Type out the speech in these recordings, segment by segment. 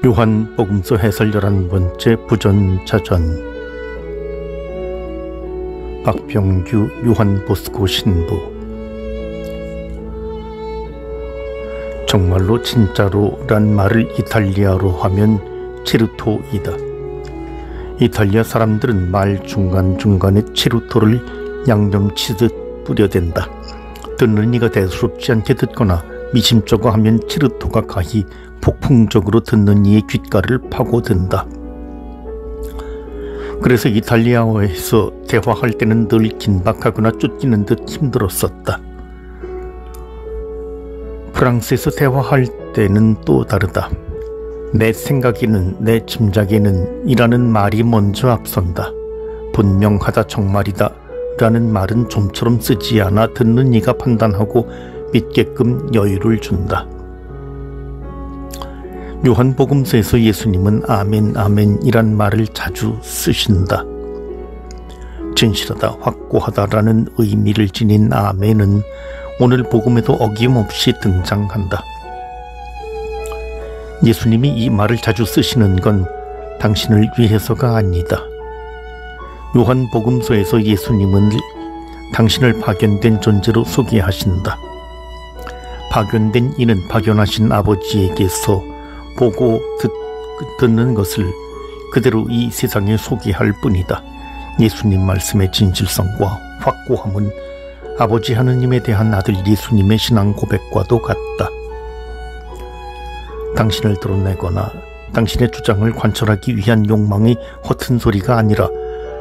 요한복음서 해설 11번째 부전자전. 박병규 요한보스코 신부. 정말로 진짜로 란 말을 이탈리아로 하면 체르토이다. 이탈리아 사람들은 말 중간중간에 체르토를 양념치듯 뿌려댄다. 듣는 이가 대수롭지 않게 듣거나 미심쩍어 하면 체르토가 가히 폭풍적으로 듣는 이의 귓가를 파고든다. 그래서 이탈리아어에서 대화할 때는 늘 긴박하거나 쫓기는 듯 힘들었었다. 프랑스에서 대화할 때는 또 다르다. 내 생각에는, 내 짐작에는 이라는 말이 먼저 앞선다. 분명하다, 정말이다 라는 말은 좀처럼 쓰지 않아 듣는 이가 판단하고 믿게끔 여유를 준다. 요한복음서에서 예수님은 아멘 아멘 이란 말을 자주 쓰신다. 진실하다, 확고하다라는 의미를 지닌 아멘은 오늘 복음에도 어김없이 등장한다. 예수님이 이 말을 자주 쓰시는 건 당신을 위해서가 아니다. 요한복음서에서 예수님은 당신을 파견된 존재로 소개하신다. 파견된 이는 파견하신 아버지에게서 보고 듣는 것을 그대로 이 세상에 소개할 뿐이다. 예수님 말씀의 진실성과 확고함은 아버지 하느님에 대한 아들 예수님의 신앙 고백과도 같다. 당신을 드러내거나 당신의 주장을 관철하기 위한 욕망이 허튼 소리가 아니라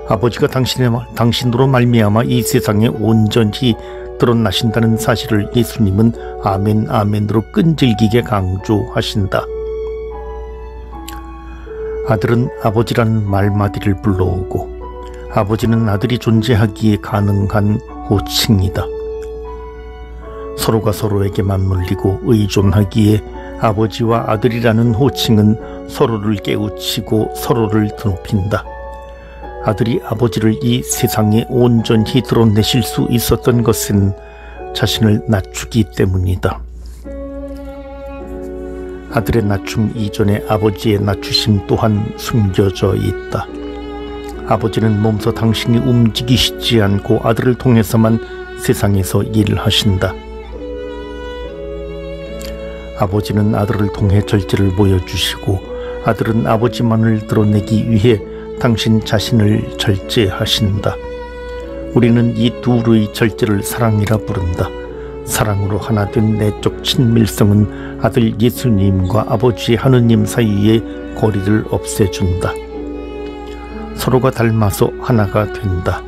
아버지가 당신으로 말미암아 이 세상에 온전히 드러나신다는 사실을 예수님은 아멘 아멘으로 끈질기게 강조하신다. 아들은 아버지라는 말마디를 불러오고 아버지는 아들이 존재하기에 가능한 호칭이다. 서로가 서로에게 맞물리고 의존하기에 아버지와 아들이라는 호칭은 서로를 깨우치고 서로를 드높인다. 아들이 아버지를 이 세상에 온전히 드러내실 수 있었던 것은 자신을 낮추기 때문이다. 아들의 낮춤 이전에 아버지의 낮추심 또한 숨겨져 있다. 아버지는 몸소 당신이 움직이시지 않고 아들을 통해서만 세상에서 일하신다. 아버지는 아들을 통해 절제를 보여주시고 아들은 아버지만을 드러내기 위해 당신 자신을 절제하신다. 우리는 이 둘의 절제를 사랑이라 부른다. 사랑으로 하나 된 내적 친밀성은 아들 예수님과 아버지 하느님 사이의 거리를 없애준다. 서로가 닮아서 하나가 된다.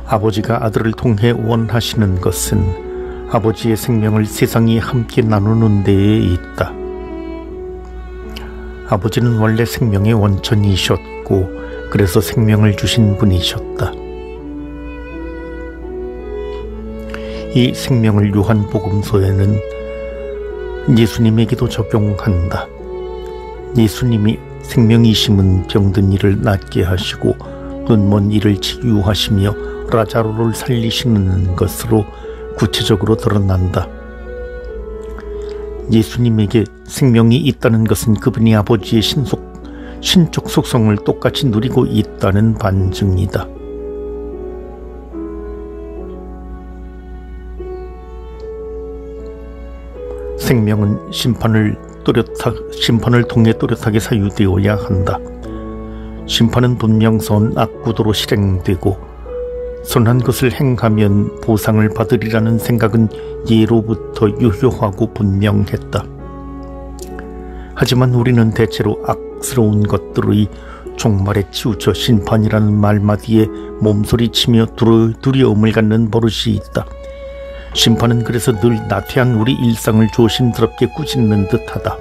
아버지가 아들을 통해 원하시는 것은 아버지의 생명을 세상이 함께 나누는 데에 있다. 아버지는 원래 생명의 원천이셨고 그래서 생명을 주신 분이셨다. 이 생명을 요한복음서에는 예수님에게도 적용한다. 예수님이 생명이심은 병든 이를 낫게 하시고 눈먼 이를 치유하시며 라자로를 살리시는 것으로 구체적으로 드러난다. 예수님에게 생명이 있다는 것은 그분이 아버지의 신적 속성을 똑같이 누리고 있다는 반증이다. 생명은 심판을 통해 또렷하게 사유되어야 한다. 심판은 분명 선악 구도로 실행되고 선한 것을 행하면 보상을 받으리라는 생각은 예로부터 유효하고 분명했다. 하지만 우리는 대체로 악스러운 것들의 종말에 치우쳐 심판이라는 말마디에 몸소리치며 두려움을 갖는 버릇이 있다. 심판은 그래서 늘 나태한 우리 일상을 조심스럽게 꾸짖는 듯하다.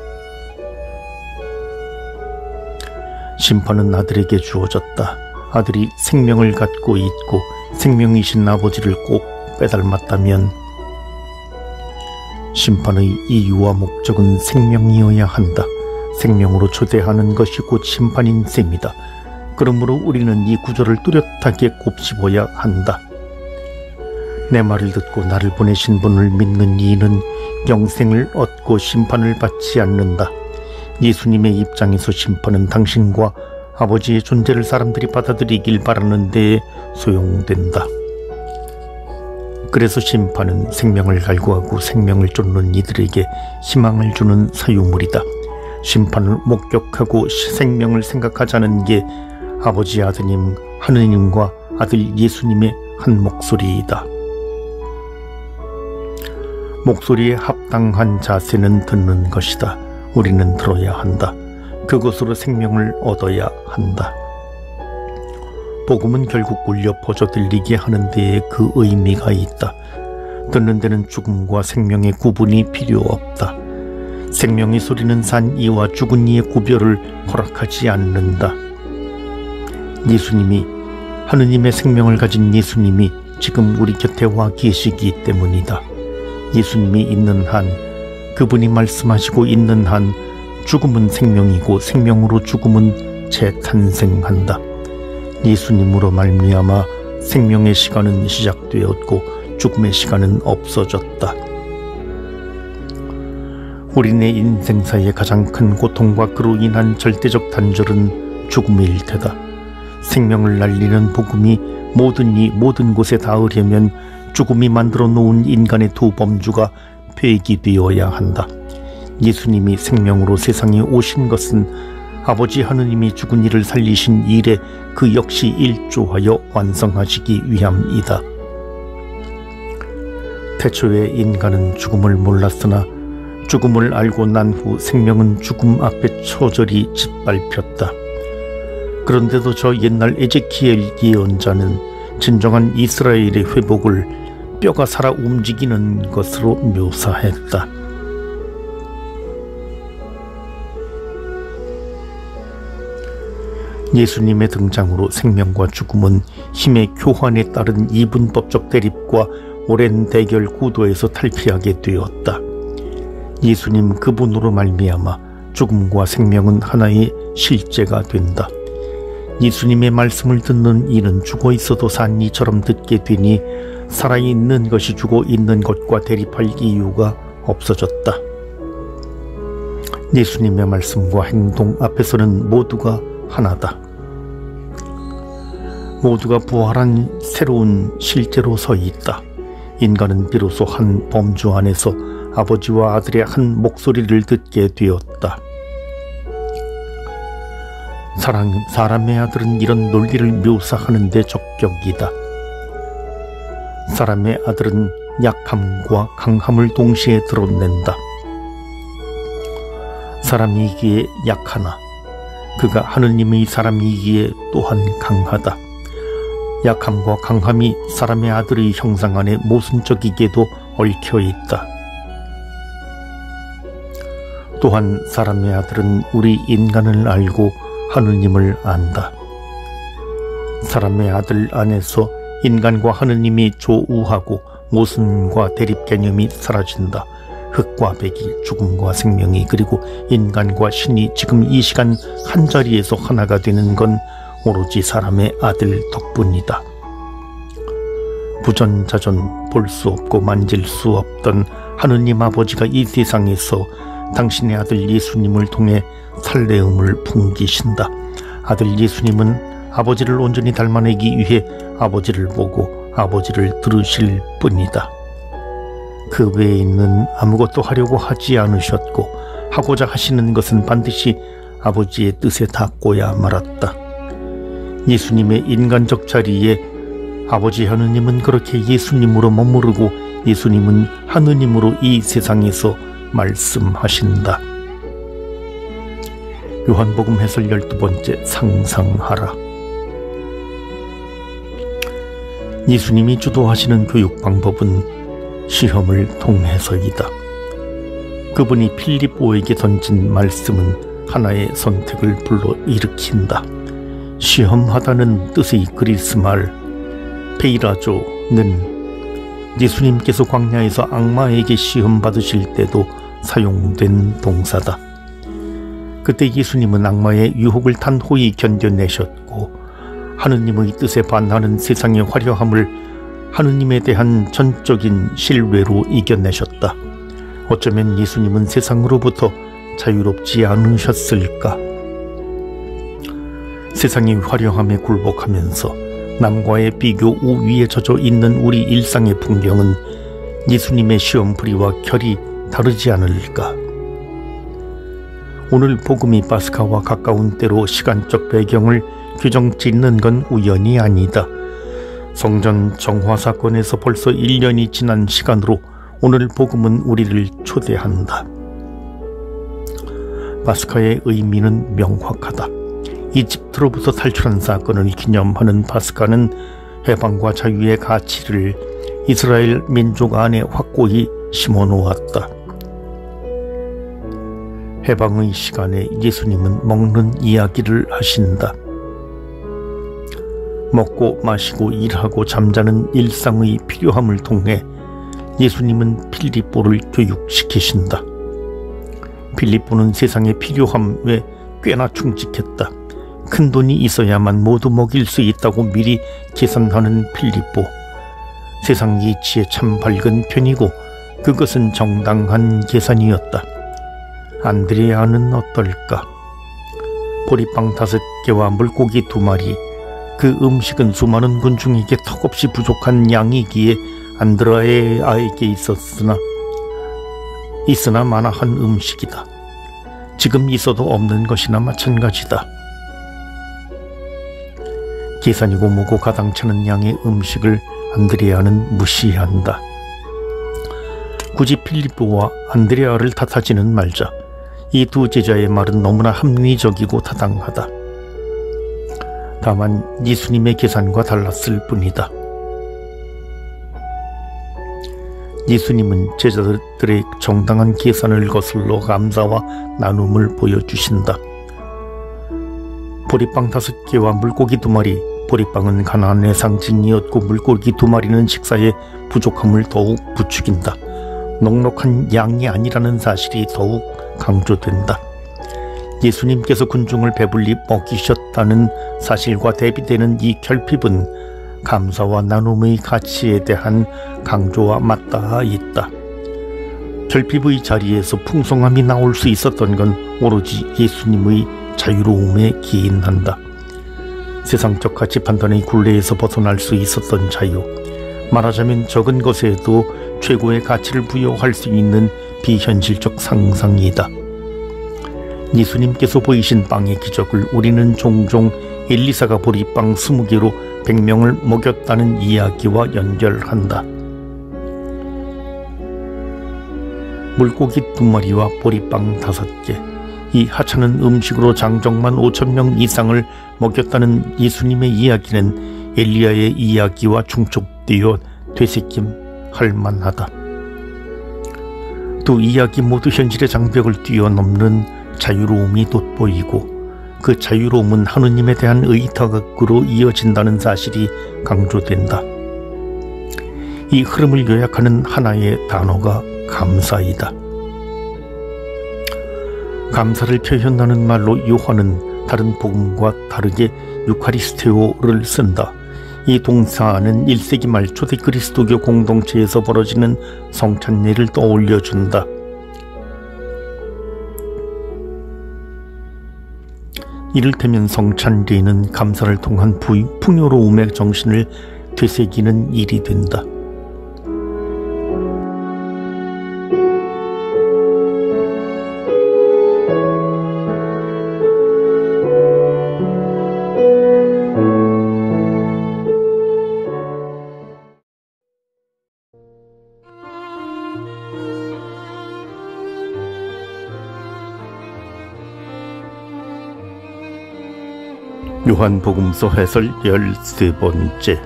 심판은 아들에게 주어졌다. 아들이 생명을 갖고 있고 생명이신 아버지를 꼭 빼닮았다면 심판의 이유와 목적은 생명이어야 한다. 생명으로 초대하는 것이 곧 심판인 셈이다. 그러므로 우리는 이 구절을 뚜렷하게 곱씹어야 한다. 내 말을 듣고 나를 보내신 분을 믿는 이는 영생을 얻고 심판을 받지 않는다. 예수님의 입장에서 심판은 당신과 아버지의 존재를 사람들이 받아들이길 바라는 데에 소용된다. 그래서 심판은 생명을 갈구하고 생명을 쫓는 이들에게 희망을 주는 사유물이다. 심판을 목격하고 생명을 생각하자는 게 아버지 아드님 하느님과 아들 예수님의 한 목소리이다. 목소리에 합당한 자세는 듣는 것이다. 우리는 들어야 한다. 그것으로 생명을 얻어야 한다. 복음은 결국 울려 퍼져 들리게 하는 데에 그 의미가 있다. 듣는 데는 죽음과 생명의 구분이 필요 없다. 생명의 소리는 산 이와 죽은 이의 구별을 허락하지 않는다. 예수님이, 하느님의 생명을 가진 예수님이 지금 우리 곁에 와 계시기 때문이다. 예수님이 있는 한, 그분이 말씀하시고 있는 한 죽음은 생명이고 생명으로 죽음은 재탄생한다. 예수님으로 말미암아 생명의 시간은 시작되었고 죽음의 시간은 없어졌다. 우리네 인생사의 가장 큰 고통과 그로 인한 절대적 단절은 죽음일 테다. 생명을 날리는 복음이 모든 곳에 닿으려면 죽음이 만들어 놓은 인간의 두 범주가 폐기되어야 한다. 예수님이 생명으로 세상에 오신 것은 아버지 하느님이 죽은 이를 살리신 일에 그 역시 일조하여 완성하시기 위함이다. 태초에 인간은 죽음을 몰랐으나 죽음을 알고 난 후 생명은 죽음 앞에 처절히 짓밟혔다. 그런데도 저 옛날 에제키엘 예언자는 진정한 이스라엘의 회복을 뼈가 살아 움직이는 것으로 묘사했다. 예수님의 등장으로 생명과 죽음은 힘의 교환에 따른 이분법적 대립과 오랜 대결 구도에서 탈피하게 되었다. 예수님 그분으로 말미암아 죽음과 생명은 하나의 실제가 된다. 예수님의 말씀을 듣는 이는 죽어 있어도 산 이처럼 듣게 되니 살아있는 것이 죽어 있는 것과 대립할 이유가 없어졌다. 예수님의 말씀과 행동 앞에서는 모두가 하나다. 모두가 부활한 새로운 실제로 서 있다. 인간은 비로소 한 범주 안에서 아버지와 아들의 한 목소리를 듣게 되었다. 사람의 아들은 이런 논리를 묘사하는 데 적격이다. 사람의 아들은 약함과 강함을 동시에 드러낸다. 사람이기에 약하나 그가 하느님의 사람이기에 또한 강하다. 약함과 강함이 사람의 아들의 형상 안에 모순적이게도 얽혀있다. 또한 사람의 아들은 우리 인간을 알고 하느님을 안다. 사람의 아들 안에서 인간과 하느님이 조우하고 모순과 대립 개념이 사라진다. 흙과 백이, 죽음과 생명이, 그리고 인간과 신이 지금 이 시간 한자리에서 하나가 되는 건 오로지 사람의 아들 덕분이다. 부전자전 볼 수 없고 만질 수 없던 하느님 아버지가 이 세상에서 당신의 아들 예수님을 통해 살레음을 풍기신다. 아들 예수님은 아버지를 온전히 닮아내기 위해 아버지를 보고 아버지를 들으실 뿐이다. 그 외에는 아무것도 하려고 하지 않으셨고 하고자 하시는 것은 반드시 아버지의 뜻에 닿고야 말았다. 예수님의 인간적 자리에 아버지 하느님은 그렇게 예수님으로 머무르고 예수님은 하느님으로 이 세상에서 말씀하신다. 요한복음 해설 12번째 상상하라. 예수님이 주도하시는 교육 방법은 시험을 통해서이다. 그분이 필립보에게 던진 말씀은 하나의 선택을 불러일으킨다. 시험하다는 뜻의 그리스 말 페이라조는 예수님께서 광야에서 악마에게 시험받으실 때도 사용된 동사다. 그때 예수님은 악마의 유혹을 단호히 견뎌내셨고 하느님의 뜻에 반하는 세상의 화려함을 하느님에 대한 전적인 신뢰로 이겨내셨다. 어쩌면 예수님은 세상으로부터 자유롭지 않으셨을까? 세상의 화려함에 굴복하면서 남과의 비교 우위에 젖어 있는 우리 일상의 풍경은 예수님의 시험풀이와 결이 다르지 않을까? 오늘 복음이 파스카와 가까운 때로 시간적 배경을 규정짓는 건 우연이 아니다. 성전 정화 사건에서 벌써 1년이 지난 시간으로 오늘 복음은 우리를 초대한다. 파스카의 의미는 명확하다. 이집트로부터 탈출한 사건을 기념하는 파스카는 해방과 자유의 가치를 이스라엘 민족 안에 확고히 심어놓았다. 해방의 시간에 예수님은 먹는 이야기를 하신다. 먹고 마시고 일하고 잠자는 일상의 필요함을 통해 예수님은 필립보를 교육시키신다. 필립보는 세상의 필요함에 꽤나 충직했다. 큰돈이 있어야만 모두 먹일 수 있다고 미리 계산하는 필립보. 세상 이치에 참 밝은 편이고 그것은 정당한 계산이었다. 안드레아는 어떨까? 보리빵 5개와 물고기 2마리. 그 음식은 수많은 군중에게 턱없이 부족한 양이기에 안드레아에게 있으나 마나한 음식이다. 지금 있어도 없는 것이나 마찬가지다. 계산이고 뭐고 가당찮은 양의 음식을 안드레아는 무시한다. 굳이 필립보와 안드레아를 탓하지는 말자. 이 두 제자의 말은 너무나 합리적이고 타당하다. 다만 예수님의 계산과 달랐을 뿐이다. 예수님은 제자들의 정당한 계산을 거슬러 감사와 나눔을 보여주신다. 보리빵 5개와 물고기 2마리. 보리빵은 가난의 상징이었고 물고기 2마리는 식사의 부족함을 더욱 부추긴다. 넉넉한 양이 아니라는 사실이 더욱 강조된다. 예수님께서 군중을 배불리 먹이셨다는 사실과 대비되는 이 결핍은 감사와 나눔의 가치에 대한 강조와 맞닿아 있다. 결핍의 자리에서 풍성함이 나올 수 있었던 건 오로지 예수님의 자유로움에 기인한다. 세상적 가치 판단의 굴레에서 벗어날 수 있었던 자유, 말하자면 적은 것에도 최고의 가치를 부여할 수 있는 비현실적 상상이다. 예수님께서 보이신 빵의 기적을 우리는 종종 엘리사가 보리빵 20개로 100명을 먹였다는 이야기와 연결한다. 물고기 2마리와 보리빵 5개, 이 하찮은 음식으로 장정만 5,000명 이상을 먹였다는 예수님의 이야기는 엘리야의 이야기와 중첩되어 되새김할 만하다. 두 이야기 모두 현실의 장벽을 뛰어넘는 자유로움이 돋보이고 그 자유로움은 하느님에 대한 의탁으로 이어진다는 사실이 강조된다. 이 흐름을 요약하는 하나의 단어가 감사이다. 감사를 표현하는 말로 요한은 다른 복음과 다르게 유카리스테오를 쓴다. 이 동사는 1세기 말 초대 그리스도교 공동체에서 벌어지는 성찬례를 떠올려준다. 이를테면 성찬례는 감사를 통한 풍요로움의 정신을 되새기는 일이 된다. 요한복음서 해설 13번째.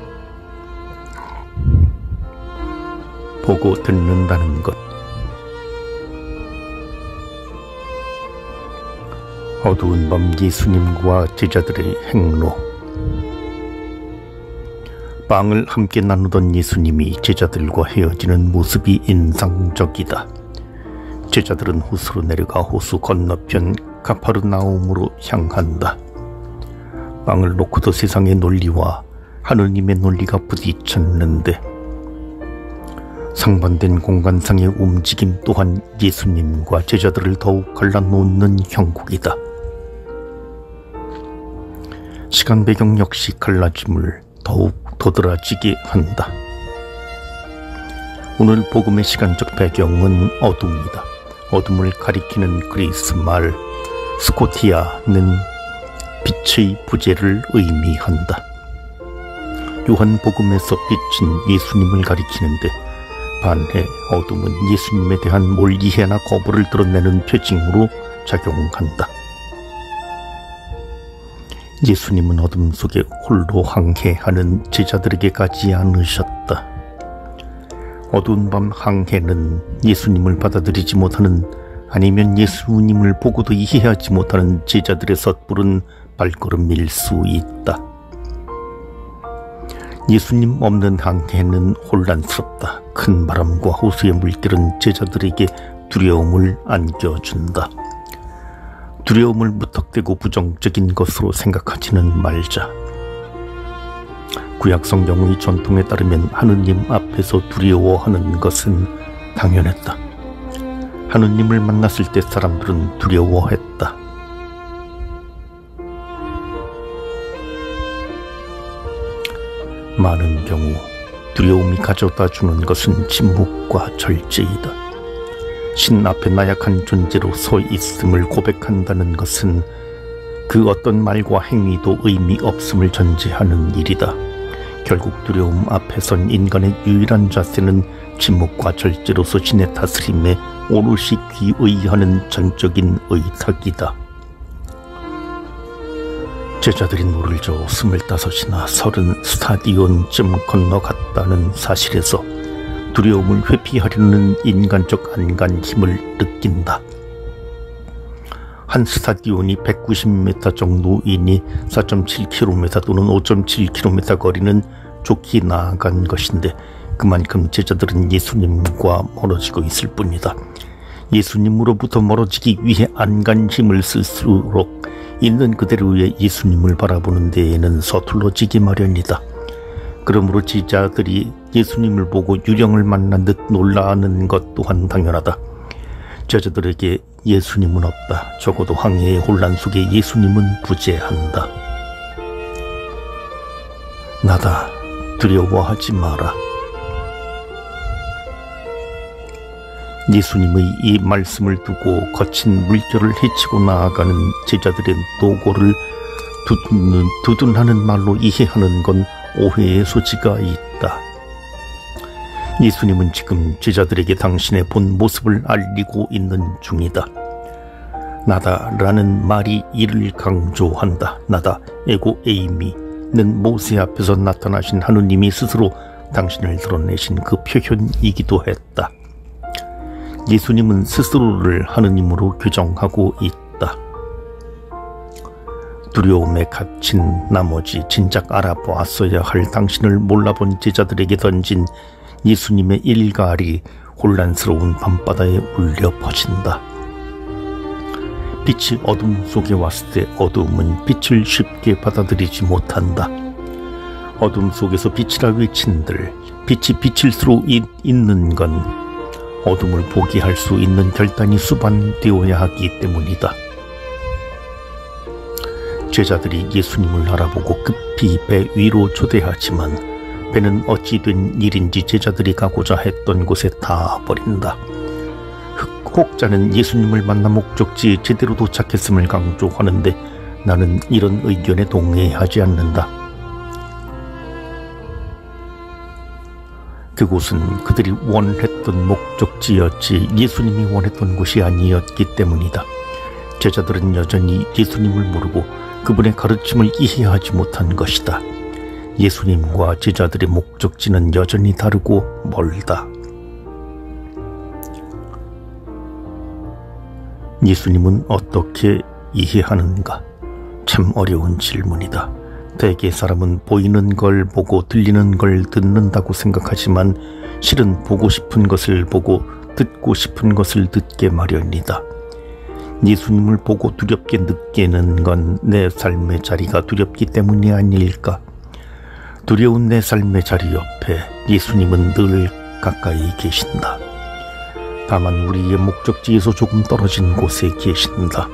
보고 듣는다는 것. 어두운 밤 예수님과 제자들의 행로. 빵을 함께 나누던 예수님이 제자들과 헤어지는 모습이 인상적이다. 제자들은 호수로 내려가 호수 건너편 가파르나움으로 향한다. 빵을 놓고도 세상의 논리와 하느님의 논리가 부딪혔는데 상반된 공간상의 움직임 또한 예수님과 제자들을 더욱 갈라놓는 형국이다. 시간 배경 역시 갈라짐을 더욱 도드라지게 한다. 오늘 복음의 시간적 배경은 어둠이다. 어둠을 가리키는 그리스 말 스코티아는 빛의 부재를 의미한다. 요한복음에서 빛은 예수님을 가리키는데 반해 어둠은 예수님에 대한 몰이해나 거부를 드러내는 표징으로 작용한다. 예수님은 어둠 속에 홀로 항해하는 제자들에게 가지 않으셨다. 어두운 밤 항해는 예수님을 받아들이지 못하는, 아니면 예수님을 보고도 이해하지 못하는 제자들의 섣부른 발걸음일 수 있다. 예수님 없는 항해는 혼란스럽다. 큰 바람과 호수의 물결은 제자들에게 두려움을 안겨준다. 두려움을 무턱대고 부정적인 것으로 생각하지는 말자. 구약 성경의 전통에 따르면 하느님 앞에서 두려워하는 것은 당연했다. 하느님을 만났을 때 사람들은 두려워했다. 많은 경우 두려움이 가져다 주는 것은 침묵과 절제이다. 신 앞에 나약한 존재로 서 있음을 고백한다는 것은 그 어떤 말과 행위도 의미 없음을 전제하는 일이다. 결국 두려움 앞에선 인간의 유일한 자세는 침묵과 절제로서 신의 다스림에 오롯이 귀의하는 전적인 의탁이다. 제자들이 노를 저어 25이나 30 스타디온쯤 건너갔다는 사실에서 두려움을 회피하려는 인간적 안간 힘을 느낀다. 한 스타디온이 190m 정도이니 4.7km 또는 5.7km 거리는 좋게 나아간 것인데 그만큼 제자들은 예수님과 멀어지고 있을 뿐이다. 예수님으로부터 멀어지기 위해 안간 힘을 쓸수록 있는 그대로의 예수님을 바라보는 데에는 서툴러지기 마련이다. 그러므로 제자들이 예수님을 보고 유령을 만난 듯 놀라는 것 또한 당연하다. 제자들에게 예수님은 없다. 적어도 항해의 혼란 속에 예수님은 부재한다. 나다. 두려워하지 마라. 예수님의 이 말씀을 두고 거친 물결을 헤치고 나아가는 제자들의 노고를 두둔하는 말로 이해하는 건 오해의 소지가 있다. 예수님은 지금 제자들에게 당신의 본 모습을 알리고 있는 중이다. 나다라는 말이 이를 강조한다. 나다, 에고 에이미는 모세 앞에서 나타나신 하느님이 스스로 당신을 드러내신 그 표현이기도 했다. 예수님은 스스로를 하느님으로 규정하고 있다. 두려움에 갇힌 나머지 진작 알아보았어야 할 당신을 몰라본 제자들에게 던진 예수님의 일갈이 혼란스러운 밤바다에 울려 퍼진다. 빛이 어둠 속에 왔을 때 어둠은 빛을 쉽게 받아들이지 못한다. 어둠 속에서 빛이라 외친들, 빛이 빛일수록 있는 건 어둠을 포기할 수 있는 결단이 수반되어야 하기 때문이다. 제자들이 예수님을 알아보고 급히 배 위로 초대하지만 배는 어찌 된 일인지 제자들이 가고자 했던 곳에 다 버린다. 혹자는 예수님을 만나 목적지에 제대로 도착했음을 강조하는데 나는 이런 의견에 동의하지 않는다. 그곳은 그들이 원했던 목적지였지 예수님이 원했던 곳이 아니었기 때문이다. 제자들은 여전히 예수님을 모르고 그분의 가르침을 이해하지 못한 것이다. 예수님과 제자들의 목적지는 여전히 다르고 멀다. 예수님은 어떻게 이해하는가? 참 어려운 질문이다. 대개 사람은 보이는 걸 보고 들리는 걸 듣는다고 생각하지만 실은 보고 싶은 것을 보고 듣고 싶은 것을 듣게 마련이다. 예수님을 보고 두렵게 느끼는 건 내 삶의 자리가 두렵기 때문이 아닐까? 두려운 내 삶의 자리 옆에 예수님은 늘 가까이 계신다. 다만 우리의 목적지에서 조금 떨어진 곳에 계신다.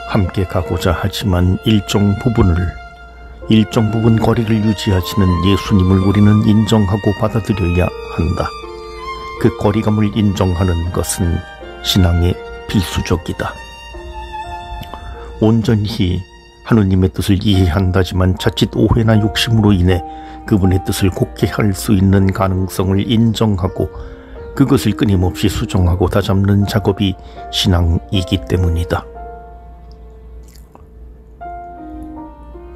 함께 가고자 하지만 일정 부분 거리를 유지하시는 예수님을 우리는 인정하고 받아들여야 한다. 그 거리감을 인정하는 것은 신앙의 필수적이다. 온전히 하느님의 뜻을 이해한다지만 자칫 오해나 욕심으로 인해 그분의 뜻을 곡해할 수 있는 가능성을 인정하고 그것을 끊임없이 수정하고 다잡는 작업이 신앙이기 때문이다.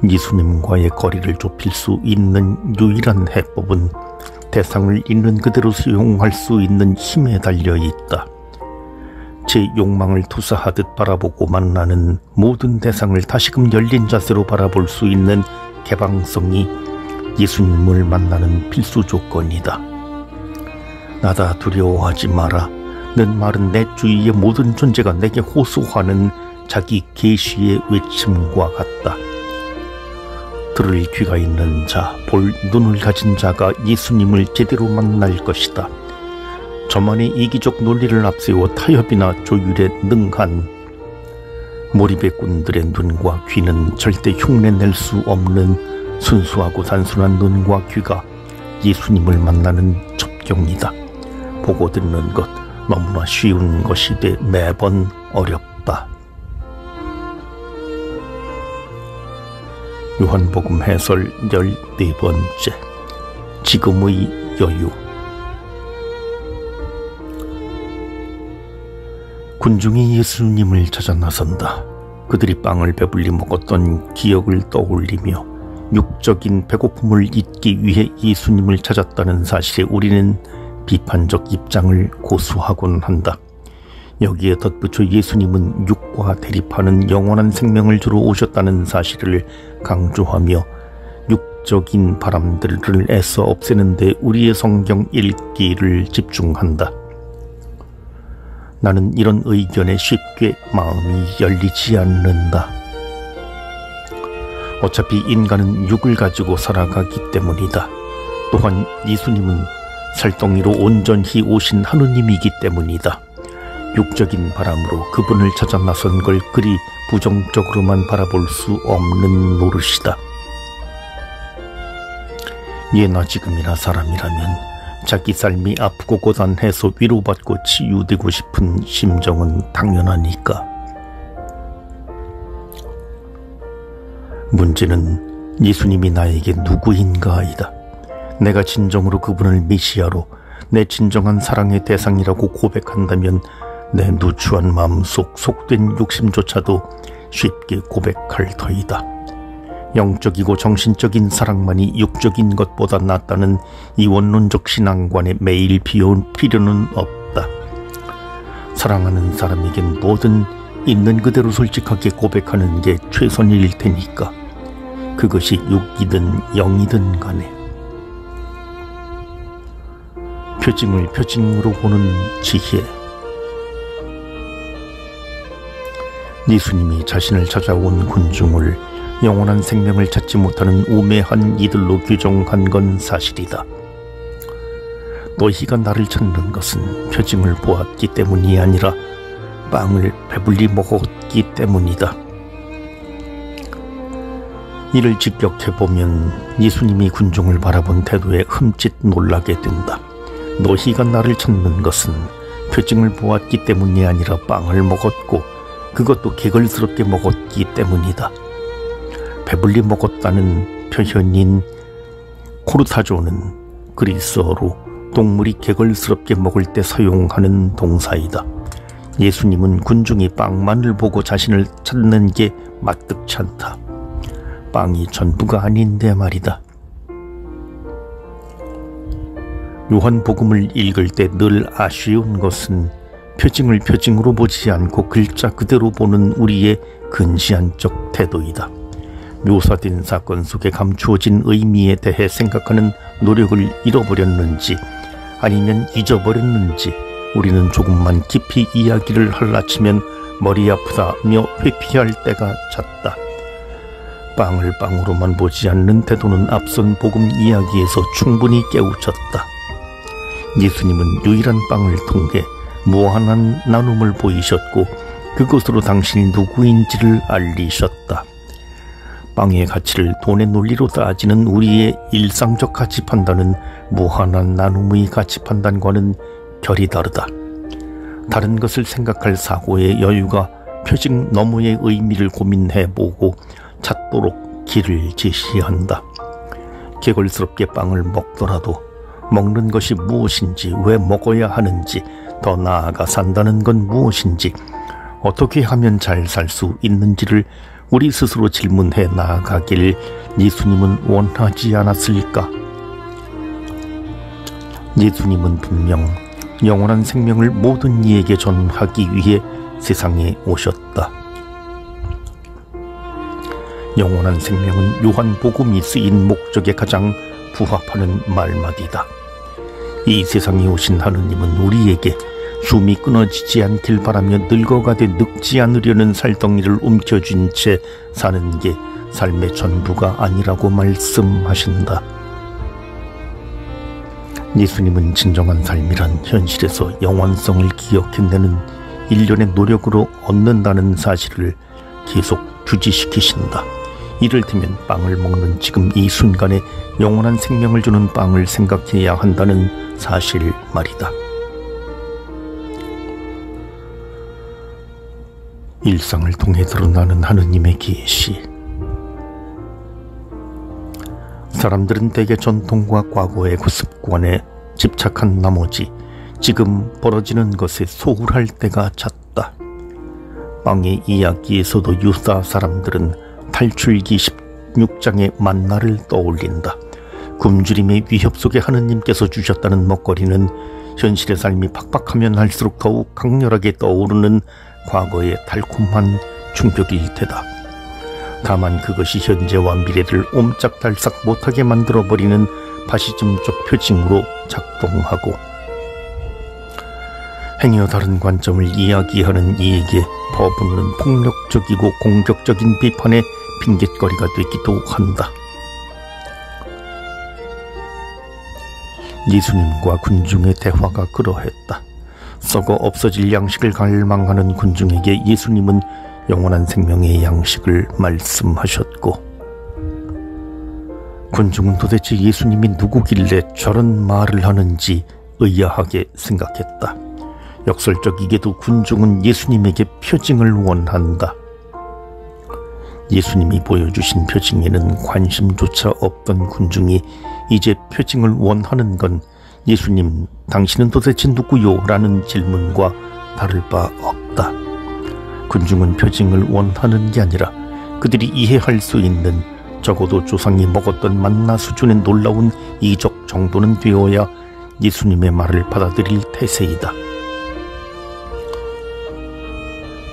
예수님과의 거리를 좁힐 수 있는 유일한 해법은 대상을 있는 그대로 수용할 수 있는 힘에 달려 있다. 제 욕망을 투사하듯 바라보고 만나는 모든 대상을 다시금 열린 자세로 바라볼 수 있는 개방성이 예수님을 만나는 필수 조건이다. 나다 두려워하지 마라. 는 말은 내 주위의 모든 존재가 내게 호소하는 자기 계시의 외침과 같다. 들을 귀가 있는 자, 볼 눈을 가진 자가 예수님을 제대로 만날 것이다. 저만의 이기적 논리를 앞세워 타협이나 조율에 능한 몰입의 꾼들의 눈과 귀는 절대 흉내낼 수 없는 순수하고 단순한 눈과 귀가 예수님을 만나는 접경이다. 보고 듣는 것 너무나 쉬운 것이 돼 매번 어렵다. 요한복음 해설 14번째 지금의 여유. 군중이 예수님을 찾아 나선다. 그들이 빵을 배불리 먹었던 기억을 떠올리며 육적인 배고픔을 잊기 위해 예수님을 찾았다는 사실에 우리는 비판적 입장을 고수하곤 한다. 여기에 덧붙여 예수님은 육과 대립하는 영원한 생명을 주러 오셨다는 사실을 강조하며 육적인 바람들을 애써 없애는 데 우리의 성경 읽기를 집중한다. 나는 이런 의견에 쉽게 마음이 열리지 않는다. 어차피 인간은 육을 가지고 살아가기 때문이다. 또한 예수님은 살덩이로 온전히 오신 하느님이기 때문이다. 육적인 바람으로 그분을 찾아 나선 걸 그리 부정적으로만 바라볼 수 없는 노릇이다. 예나 지금이나 사람이라면 자기 삶이 아프고 고단해서 위로받고 치유되고 싶은 심정은 당연하니까. 문제는 예수님이 나에게 누구인가이다. 내가 진정으로 그분을 메시아로 내 진정한 사랑의 대상이라고 고백한다면 내 누추한 마음속 속된 욕심조차도 쉽게 고백할 터이다. 영적이고 정신적인 사랑만이 육적인 것보다 낫다는 이 원론적 신앙관에 매일 비워올 필요는 없다. 사랑하는 사람에겐 뭐든 있는 그대로 솔직하게 고백하는 게 최선일 테니까. 그것이 육이든 영이든 간에. 표징을 표징으로 보는 지혜. 예수님이 자신을 찾아온 군중을 영원한 생명을 찾지 못하는 우매한 이들로 규정한 건 사실이다. 너희가 나를 찾는 것은 표징을 보았기 때문이 아니라 빵을 배불리 먹었기 때문이다. 이를 직격해보면 예수님이 군중을 바라본 태도에 흠칫 놀라게 된다. 너희가 나를 찾는 것은 표징을 보았기 때문이 아니라 빵을 먹었고 그것도 개걸스럽게 먹었기 때문이다. 배불리 먹었다는 표현인 코르타조는 그리스어로 동물이 개걸스럽게 먹을 때 사용하는 동사이다. 예수님은 군중이 빵만을 보고 자신을 찾는 게 마뜩치 않다. 빵이 전부가 아닌데 말이다. 요한복음을 읽을 때 늘 아쉬운 것은 표징을 표징으로 보지 않고 글자 그대로 보는 우리의 근시안적 태도이다. 묘사된 사건 속에 감추어진 의미에 대해 생각하는 노력을 잃어버렸는지 아니면 잊어버렸는지 우리는 조금만 깊이 이야기를 하려치면 머리 아프다며 회피할 때가 잦다. 빵을 빵으로만 보지 않는 태도는 앞선 복음 이야기에서 충분히 깨우쳤다. 예수님은 유일한 빵을 통해 무한한 나눔을 보이셨고 그것으로 당신이 누구인지를 알리셨다. 빵의 가치를 돈의 논리로 따지는 우리의 일상적 가치 판단은 무한한 나눔의 가치 판단과는 결이 다르다. 다른 것을 생각할 사고의 여유가 표직 너머의 의미를 고민해보고 찾도록 길을 제시한다. 개걸스럽게 빵을 먹더라도 먹는 것이 무엇인지, 왜 먹어야 하는지, 더 나아가 산다는 건 무엇인지, 어떻게 하면 잘 살 수 있는지를 우리 스스로 질문해 나아가길 예수님은 원하지 않았을까? 예수님은 분명 영원한 생명을 모든 이에게 전하기 위해 세상에 오셨다. 영원한 생명은 요한복음이 쓰인 목적에 가장 부합하는 말마디다. 이 세상에 오신 하느님은 우리에게 숨이 끊어지지 않길 바라며 늙어가되 늙지 않으려는 살덩이를 움켜쥔 채 사는 게 삶의 전부가 아니라고 말씀하신다. 예수님은 진정한 삶이란 현실에서 영원성을 기억해내는 일련의 노력으로 얻는다는 사실을 계속 규지시키신다. 이를테면 빵을 먹는 지금 이 순간에 영원한 생명을 주는 빵을 생각해야 한다는 사실 말이다. 일상을 통해 드러나는 하느님의 계시. 사람들은 대개 전통과 과거의 그 습관에 집착한 나머지 지금 벌어지는 것에 소홀할 때가 잦다. 빵의 이야기에서도 유다 사람들은 탈출기 16장의 만나를 떠올린다. 굶주림의 위협 속에 하느님께서 주셨다는 먹거리는 현실의 삶이 팍팍하면 할수록 더욱 강렬하게 떠오르는 과거의 달콤한 충격일 테다. 다만 그것이 현재와 미래를 옴짝달싹 못하게 만들어버리는 파시즘적 표징으로 작동하고, 행여 다른 관점을 이야기하는 이에게 법은 폭력적이고 공격적인 비판의 핑곗거리가 되기도 한다. 예수님과 군중의 대화가 그러했다. 썩어 없어질 양식을 갈망하는 군중에게 예수님은 영원한 생명의 양식을 말씀하셨고, 군중은 도대체 예수님이 누구길래 저런 말을 하는지 의아하게 생각했다. 역설적이게도 군중은 예수님에게 표징을 원한다. 예수님이 보여주신 표징에는 관심조차 없던 군중이 이제 표징을 원하는 건 예수님, 당신은 도대체 누구요? 라는 질문과 다를 바 없다. 군중은 표징을 원하는 게 아니라 그들이 이해할 수 있는, 적어도 조상이 먹었던 만나 수준의 놀라운 이적 정도는 되어야 예수님의 말을 받아들일 태세이다.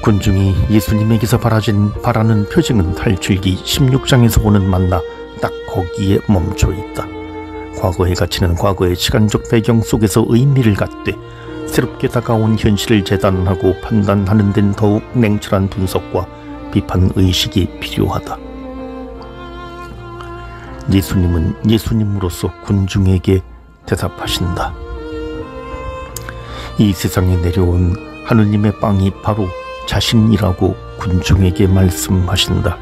군중이 예수님에게서 바라는 표징은 탈출기 16장에서 보는 만나 딱 거기에 멈춰 있다. 과거의 가치는 과거의 시간적 배경 속에서 의미를 갖되 새롭게 다가온 현실을 재단하고 판단하는 데는 더욱 냉철한 분석과 비판의식이 필요하다. 예수님은 예수님으로서 군중에게 대답하신다. 이 세상에 내려온 하느님의 빵이 바로 자신이라고 군중에게 말씀하신다.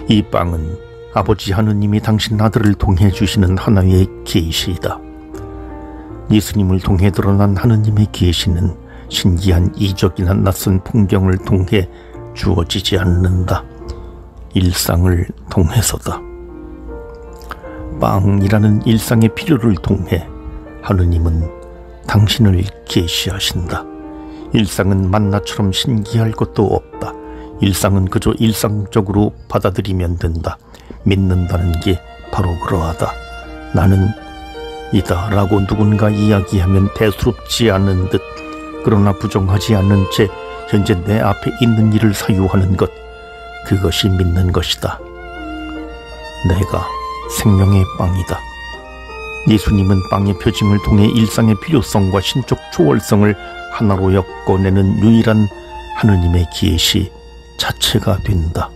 이 빵은 아버지 하느님이 당신 아들을 통해 주시는 하나의 계시이다. 예수님을 통해 드러난 하느님의 계시는 신기한 이적이나 낯선 풍경을 통해 주어지지 않는다. 일상을 통해서다. 빵이라는 일상의 필요를 통해 하느님은 당신을 계시하신다. 일상은 만나처럼 신기할 것도 없다. 일상은 그저 일상적으로 받아들이면 된다. 믿는다는 게 바로 그러하다. 나는 이다 라고 누군가 이야기하면 대수롭지 않은 듯, 그러나 부정하지 않는 채 현재 내 앞에 있는 일을 사유하는 것, 그것이 믿는 것이다. 내가 생명의 빵이다. 예수님은 빵의 표징을 통해 일상의 필요성과 신적 초월성을 하나로 엮어내는 유일한 하느님의 계시, 자체가 된다.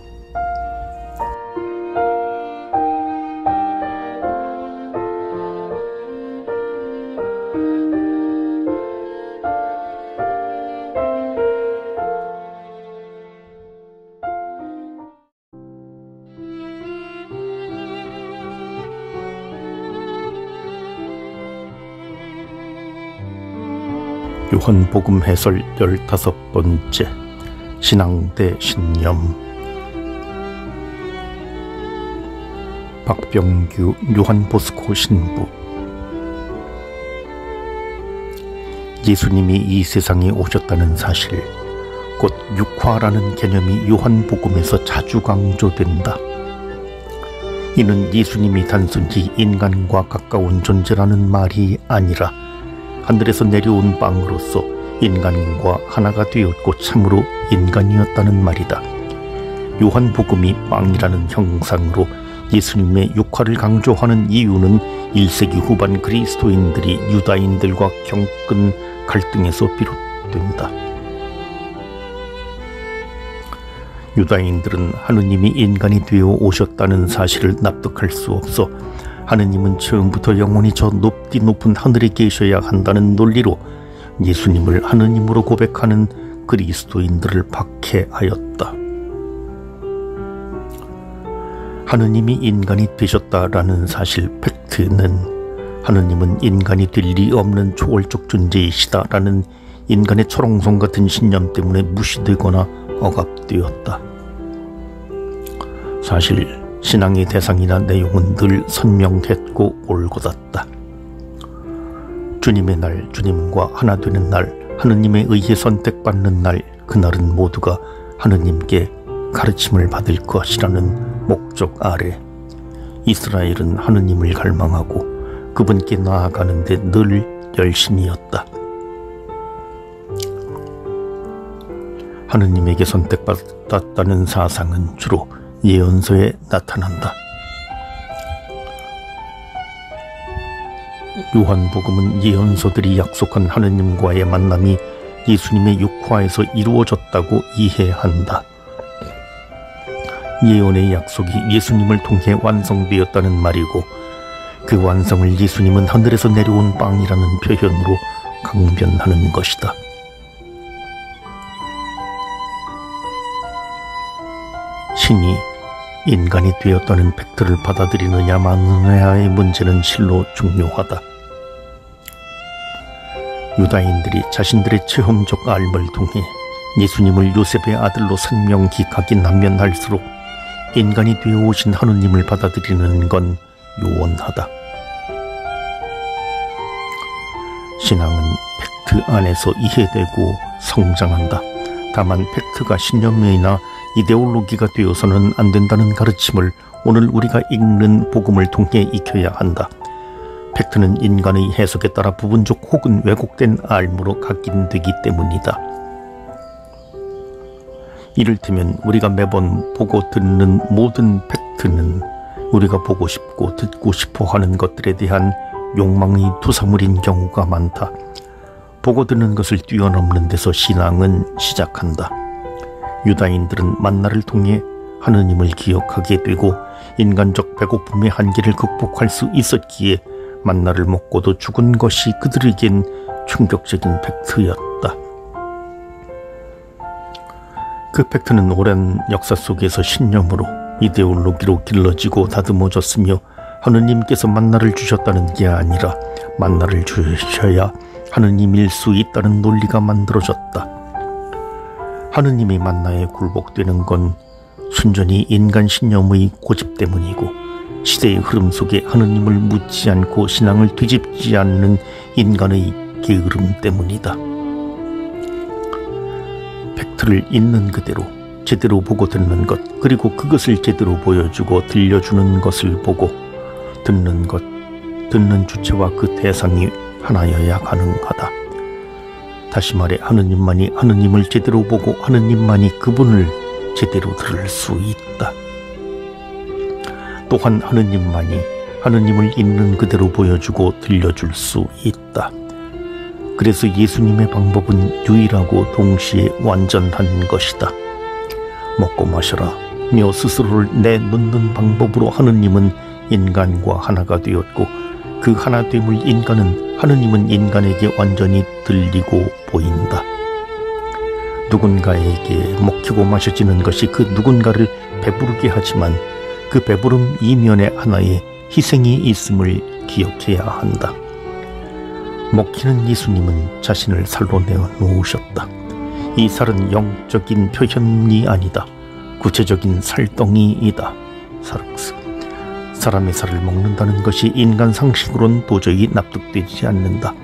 요한복음 해설 15번째 신앙 대 신념. 박병규 요한보스코 신부. 예수님이 이 세상에 오셨다는 사실, 곧 육화라는 개념이 요한복음에서 자주 강조된다. 이는 예수님이 단순히 인간과 가까운 존재라는 말이 아니라 하늘에서 내려온 빵으로서 인간과 하나가 되었고 참으로 인간이었다는 말이다. 요한복음이 빵이라는 형상으로 예수님의 육화를 강조하는 이유는 1세기 후반 그리스도인들이 유다인들과 겪은 갈등에서 비롯된다. 유다인들은 하느님이 인간이 되어 오셨다는 사실을 납득할 수 없어 하느님은 처음부터 영원히 저 높디 높은 하늘에 계셔야 한다는 논리로 예수님을 하느님으로 고백하는 그리스도인들을 박해하였다. 하느님이 인간이 되셨다라는 사실 팩트는 하느님은 인간이 될 리 없는 초월적 존재이시다라는 인간의 철옹성 같은 신념 때문에 무시되거나 억압되었다. 사실 신앙의 대상이나 내용은 늘 선명했고 올곧았다. 주님의 날, 주님과 하나 되는 날, 하느님에 의해 선택받는 날, 그날은 모두가 하느님께 가르침을 받을 것이라는 목적 아래 이스라엘은 하느님을 갈망하고 그분께 나아가는 데 늘 열심이었다. 하느님에게 선택받았다는 사상은 주로 예언서에 나타난다. 요한복음은 예언서들이 약속한 하느님과의 만남이 예수님의 육화에서 이루어졌다고 이해한다. 예언의 약속이 예수님을 통해 완성되었다는 말이고 그 완성을 예수님은 하늘에서 내려온 빵이라는 표현으로 강변하는 것이다. 신이 인간이 되었다는 팩트를 받아들이느냐 마느냐의 문제는 실로 중요하다. 유다인들이 자신들의 체험적 삶을 통해 예수님을 요셉의 아들로 선명히 각인하면 할수록 인간이 되어 오신 하느님을 받아들이는 건 요원하다. 신앙은 팩트 안에서 이해되고 성장한다. 다만 팩트가 신념이나 이데올로기가 되어서는 안 된다는 가르침을 오늘 우리가 읽는 복음을 통해 익혀야 한다. 팩트는 인간의 해석에 따라 부분적 혹은 왜곡된 삶으로 각인되기 때문이다. 이를테면 우리가 매번 보고 듣는 모든 팩트는 우리가 보고 싶고 듣고 싶어 하는 것들에 대한 욕망의 투사물인 경우가 많다. 보고 듣는 것을 뛰어넘는 데서 신앙은 시작한다. 유다인들은 만나를 통해 하느님을 기억하게 되고 인간적 배고픔의 한계를 극복할 수 있었기에 만나를 먹고도 죽은 것이 그들에겐 충격적인 팩트였다. 그 팩트는 오랜 역사 속에서 신념으로 이데올로기로 길러지고 다듬어졌으며 하느님께서 만나를 주셨다는 게 아니라 만나를 주셔야 하느님일 수 있다는 논리가 만들어졌다. 하느님이 만나에 굴복되는 건 순전히 인간 신념의 고집 때문이고 시대의 흐름 속에 하느님을 묻지 않고 신앙을 뒤집지 않는 인간의 게으름 때문이다. 팩트를 있는 그대로 제대로 보고 듣는 것, 그리고 그것을 제대로 보여주고 들려주는 것을 보고 듣는 것, 듣는 주체와 그 대상이 하나여야 가능하다. 다시 말해 하느님만이 하느님을 제대로 보고 하느님만이 그분을 제대로 들을 수 있다. 또한 하느님만이 하느님을 있는 그대로 보여주고 들려줄 수 있다. 그래서 예수님의 방법은 유일하고 동시에 완전한 것이다. 먹고 마셔라 며 스스로를 내놓는 방법으로 하느님은 인간과 하나가 되었고 그 하나됨을 하느님은 인간에게 완전히 들리고 보인다. 누군가에게 먹히고 마셔지는 것이 그 누군가를 배부르게 하지만 그 배부름 이면에 하나의 희생이 있음을 기억해야 한다. 먹히는 예수님은 자신을 살로 내어 놓으셨다. 이 살은 영적인 표현이 아니다. 구체적인 살덩이이다. 사람의 살을 먹는다는 것이 인간 상식으론 도저히 납득되지 않는다.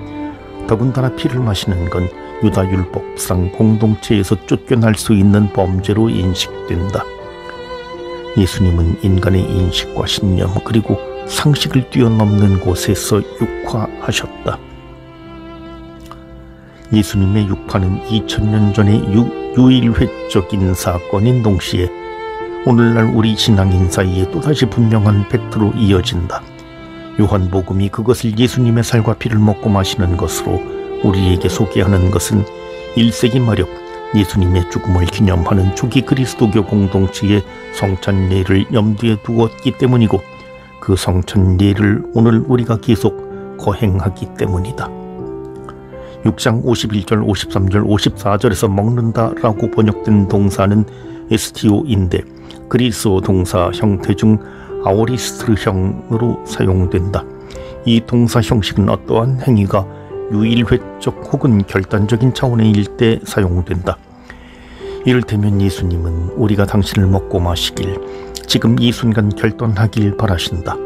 더군다나 피를 마시는 건 유다율법상 공동체에서 쫓겨날 수 있는 범죄로 인식된다. 예수님은 인간의 인식과 신념 그리고 상식을 뛰어넘는 곳에서 육화하셨다. 예수님의 육화는 2000년 전의 유일회적인 사건인 동시에 오늘날 우리 신앙인 사이에 또다시 분명한 팩트로 이어진다. 요한복음이 그것을 예수님의 살과 피를 먹고 마시는 것으로 우리에게 소개하는 것은 1세기 말엽 예수님의 죽음을 기념하는 초기 그리스도교 공동체의 성찬례를 염두에 두었기 때문이고 그 성찬례를 오늘 우리가 계속 거행하기 때문이다. 6장 51절, 53절, 54절에서 먹는다라고 번역된 동사는 에스티오인데 그리스어 동사 형태 중 아오리스트형으로 사용된다. 이 동사 형식은 어떠한 행위가 유일회적 혹은 결단적인 차원일 때 사용된다. 이를테면 예수님은 우리가 당신을 먹고 마시길 지금 이 순간 결단하길 바라신다.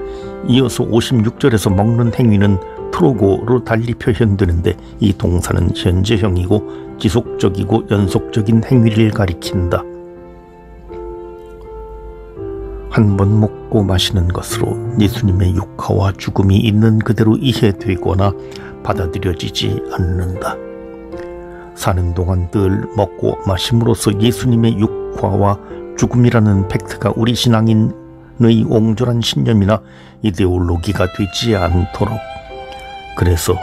이어서 56절에서 먹는 행위는 트로고로 달리 표현되는데 이 동사는 현재형이고 지속적이고 연속적인 행위를 가리킨다. 한 번 먹고 마시는 것으로 예수님의 육화와 죽음이 있는 그대로 이해되거나 받아들여지지 않는다. 사는 동안 늘 먹고 마심으로써 예수님의 육화와 죽음이라는 팩트가 우리 신앙인의 옹졸한 신념이나 이데올로기가 되지 않도록, 그래서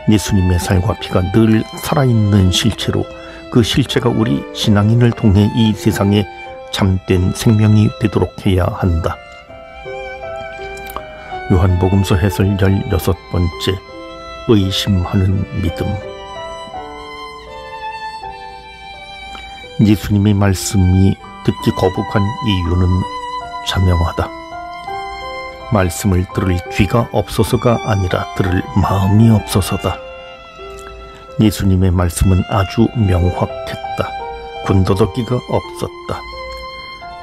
예수님의 살과 피가 늘 살아있는 실체로 그 실체가 우리 신앙인을 통해 이 세상에 참된 생명이 되도록 해야 한다. 요한복음서 해설 16번째 의심하는 믿음. 예수님의 말씀이 듣기 거북한 이유는 자명하다. 말씀을 들을 귀가 없어서가 아니라 들을 마음이 없어서다. 예수님의 말씀은 아주 명확했다. 군더더기가 없었다.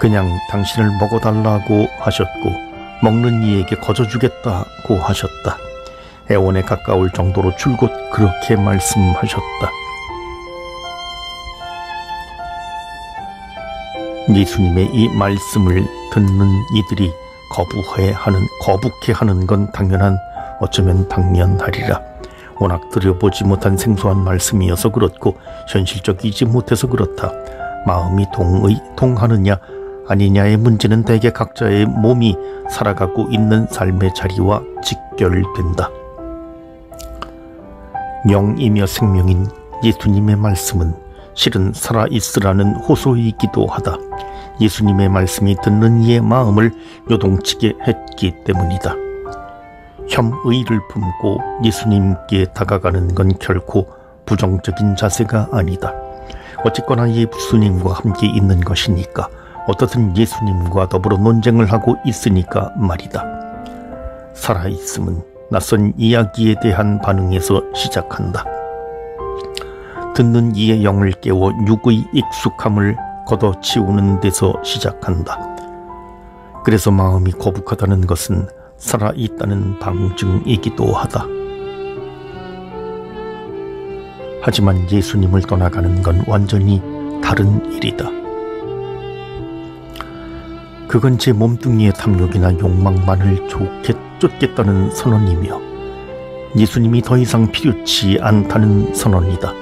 그냥 당신을 먹어달라고 하셨고 먹는 이에게 거저주겠다고 하셨다. 애원에 가까울 정도로 줄곧 그렇게 말씀하셨다. 예수님의 이 말씀을 듣는 이들이 거북해하는 건 어쩌면 당연하리라. 워낙 들여보지 못한 생소한 말씀이어서 그렇고 현실적이지 못해서 그렇다. 마음이 통하느냐 아니냐의 문제는 대개 각자의 몸이 살아가고 있는 삶의 자리와 직결된다. 영이며 생명인 예수님의 말씀은 실은 살아있으라는 호소이기도 하다. 예수님의 말씀이 듣는 이의 마음을 요동치게 했기 때문이다. 혐의를 품고 예수님께 다가가는 건 결코 부정적인 자세가 아니다. 어쨌거나 예수님과 함께 있는 것이니까, 어떻든 예수님과 더불어 논쟁을 하고 있으니까 말이다. 살아있음은 낯선 이야기에 대한 반응에서 시작한다. 듣는 이의 영을 깨워 육의 익숙함을 걷어치우는 데서 시작한다. 그래서 마음이 거북하다는 것은 살아있다는 방증이기도 하다. 하지만 예수님을 떠나가는 건 완전히 다른 일이다. 그건 제 몸뚱이의 탐욕이나 욕망만을 쫓겠다는 선언이며 예수님이 더 이상 필요치 않다는 선언이다.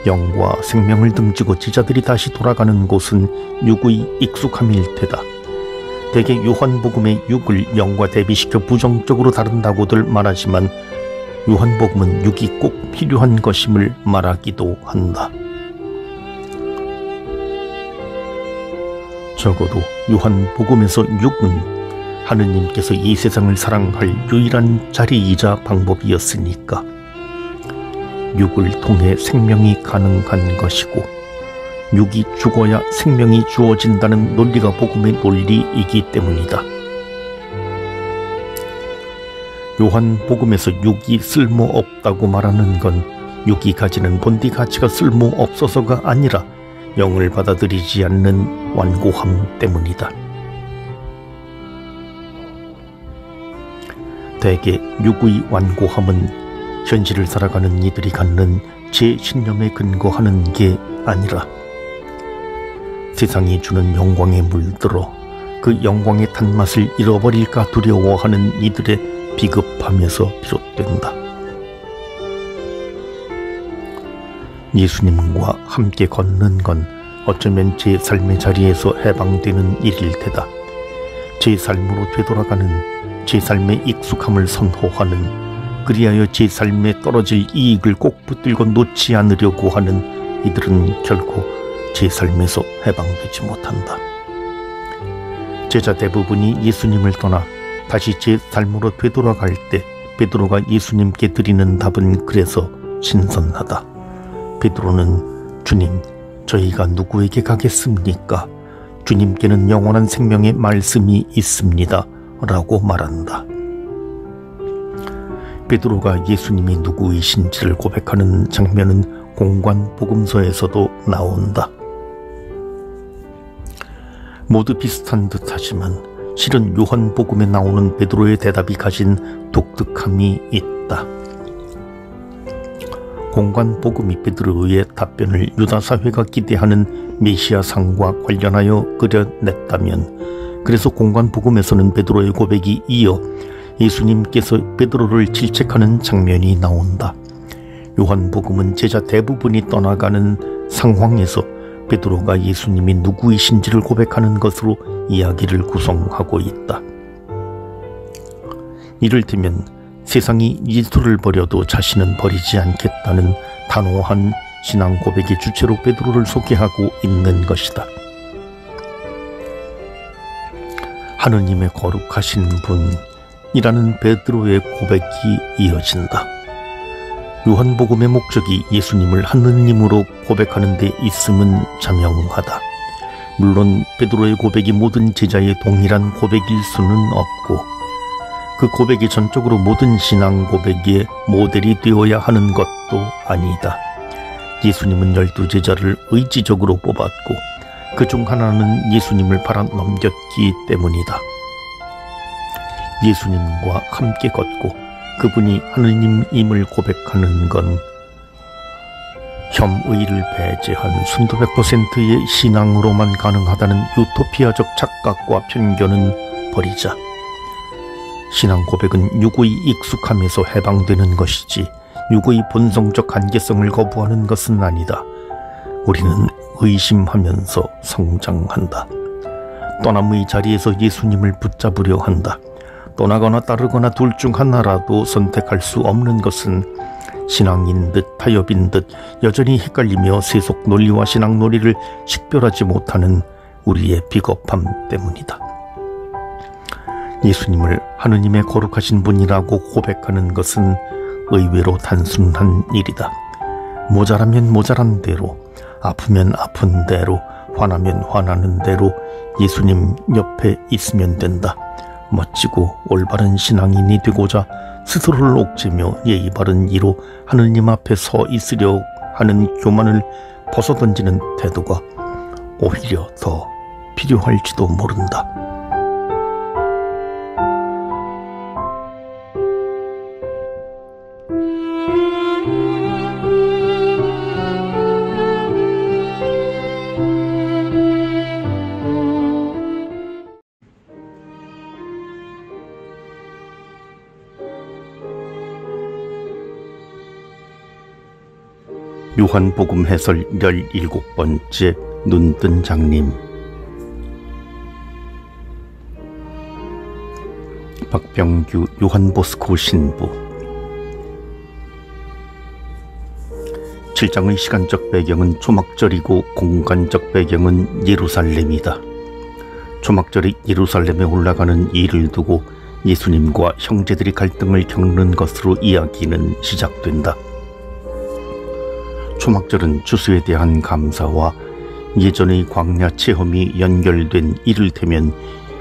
영과 생명을 등지고 제자들이 다시 돌아가는 곳은 육의 익숙함일 테다. 대개 요한복음의 육을 영과 대비시켜 부정적으로 다룬다고들 말하지만 요한복음은 육이 꼭 필요한 것임을 말하기도 한다. 적어도 요한복음에서 6은 하느님께서 이 세상을 사랑할 유일한 자리이자 방법이었으니까 6을 통해 생명이 가능한 것이고 6이 죽어야 생명이 주어진다는 논리가 복음의 논리이기 때문이다. 요한복음에서 6이 쓸모없다고 말하는 건 6이 가지는 본디 가치가 쓸모없어서가 아니라 영을 받아들이지 않는 완고함 때문이다. 대개 6의 완고함은 현실을 살아가는 이들이 갖는 제 신념에 근거하는 게 아니라 세상이 주는 영광에 물들어 그 영광의 단맛을 잃어버릴까 두려워하는 이들의 비겁함에서 비롯된다. 예수님과 함께 걷는 건 어쩌면 제 삶의 자리에서 해방되는 일일 테다. 제 삶으로 되돌아가는, 제 삶의 익숙함을 선호하는, 그리하여 제 삶에 떨어질 이익을 꼭 붙들고 놓지 않으려고 하는 이들은 결코 제 삶에서 해방되지 못한다. 제자 대부분이 예수님을 떠나 다시 제 삶으로 되돌아갈 때 베드로가 예수님께 드리는 답은 그래서 신선하다. 베드로는 주님, 저희가 누구에게 가겠습니까? 주님께는 영원한 생명의 말씀이 있습니다. 라고 말한다. 베드로가 예수님이 누구이신지를 고백하는 장면은 공관복음서에서도 나온다. 모두 비슷한 듯하지만 실은 요한복음에 나오는 베드로의 대답이 가진 독특함이 있다. 공관복음이 베드로의 답변을 유다사회가 기대하는 메시아상과 관련하여 그려냈다면, 그래서 공관복음에서는 베드로의 고백이 이어 예수님께서 베드로를 질책하는 장면이 나온다. 요한복음은 제자 대부분이 떠나가는 상황에서 베드로가 예수님이 누구이신지를 고백하는 것으로 이야기를 구성하고 있다. 이를테면 세상이 예수를 버려도 자신은 버리지 않겠다는 단호한 신앙 고백의 주체로 베드로를 소개하고 있는 것이다. 하느님의 거룩하신 분이라는 베드로의 고백이 이어진다. 요한복음의 목적이 예수님을 하느님으로 고백하는 데 있음은 자명하다. 물론 베드로의 고백이 모든 제자의 동일한 고백일 수는 없고 그 고백이 전적으로 모든 신앙 고백의 모델이 되어야 하는 것도 아니다. 예수님은 12제자를 의지적으로 뽑았고 그 중 하나는 예수님을 바라 넘겼기 때문이다. 예수님과 함께 걷고 그분이 하느님임을 고백하는 건 혐의를 배제한 순도 100%의 신앙으로만 가능하다는 유토피아적 착각과 편견은 버리자. 신앙 고백은 육의 익숙함에서 해방되는 것이지 육의 본성적 한계성을 거부하는 것은 아니다. 우리는 의심하면서 성장한다. 떠남의 자리에서 예수님을 붙잡으려 한다. 떠나거나 따르거나 둘 중 하나라도 선택할 수 없는 것은 신앙인 듯 타협인 듯 여전히 헷갈리며 세속 논리와 신앙 논리를 식별하지 못하는 우리의 비겁함 때문이다. 예수님을 하느님의 거룩하신 분이라고 고백하는 것은 의외로 단순한 일이다. 모자라면 모자란 대로, 아프면 아픈 대로, 화나면 화나는 대로 예수님 옆에 있으면 된다. 멋지고 올바른 신앙인이 되고자 스스로를 옥죄며 예의 바른 이로 하느님 앞에 서 있으려 하는 교만을 벗어던지는 태도가 오히려 더 필요할지도 모른다. 요한복음 해설 17번째 눈뜬 장님. 박병규 요한보스코 신부. 7장의 시간적 배경은 초막절이고 공간적 배경은 예루살렘이다. 초막절에 예루살렘에 올라가는 일을 두고 예수님과 형제들이 갈등을 겪는 것으로 이야기는 시작된다. 초막절은 추수에 대한 감사와 예전의 광야 체험이 연결된 이를테면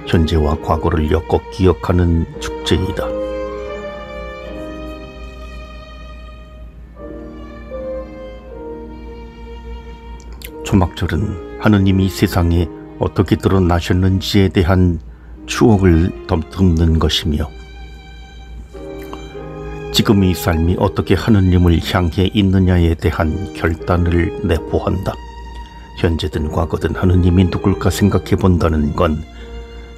현재와 과거를 엮어 기억하는 축제이다. 초막절은 하느님이 세상에 어떻게 드러나셨는지에 대한 추억을 더듬는 것이며 지금의 삶이 어떻게 하느님을 향해 있느냐에 대한 결단을 내포한다. 현재든 과거든 하느님이 누굴까 생각해 본다는 건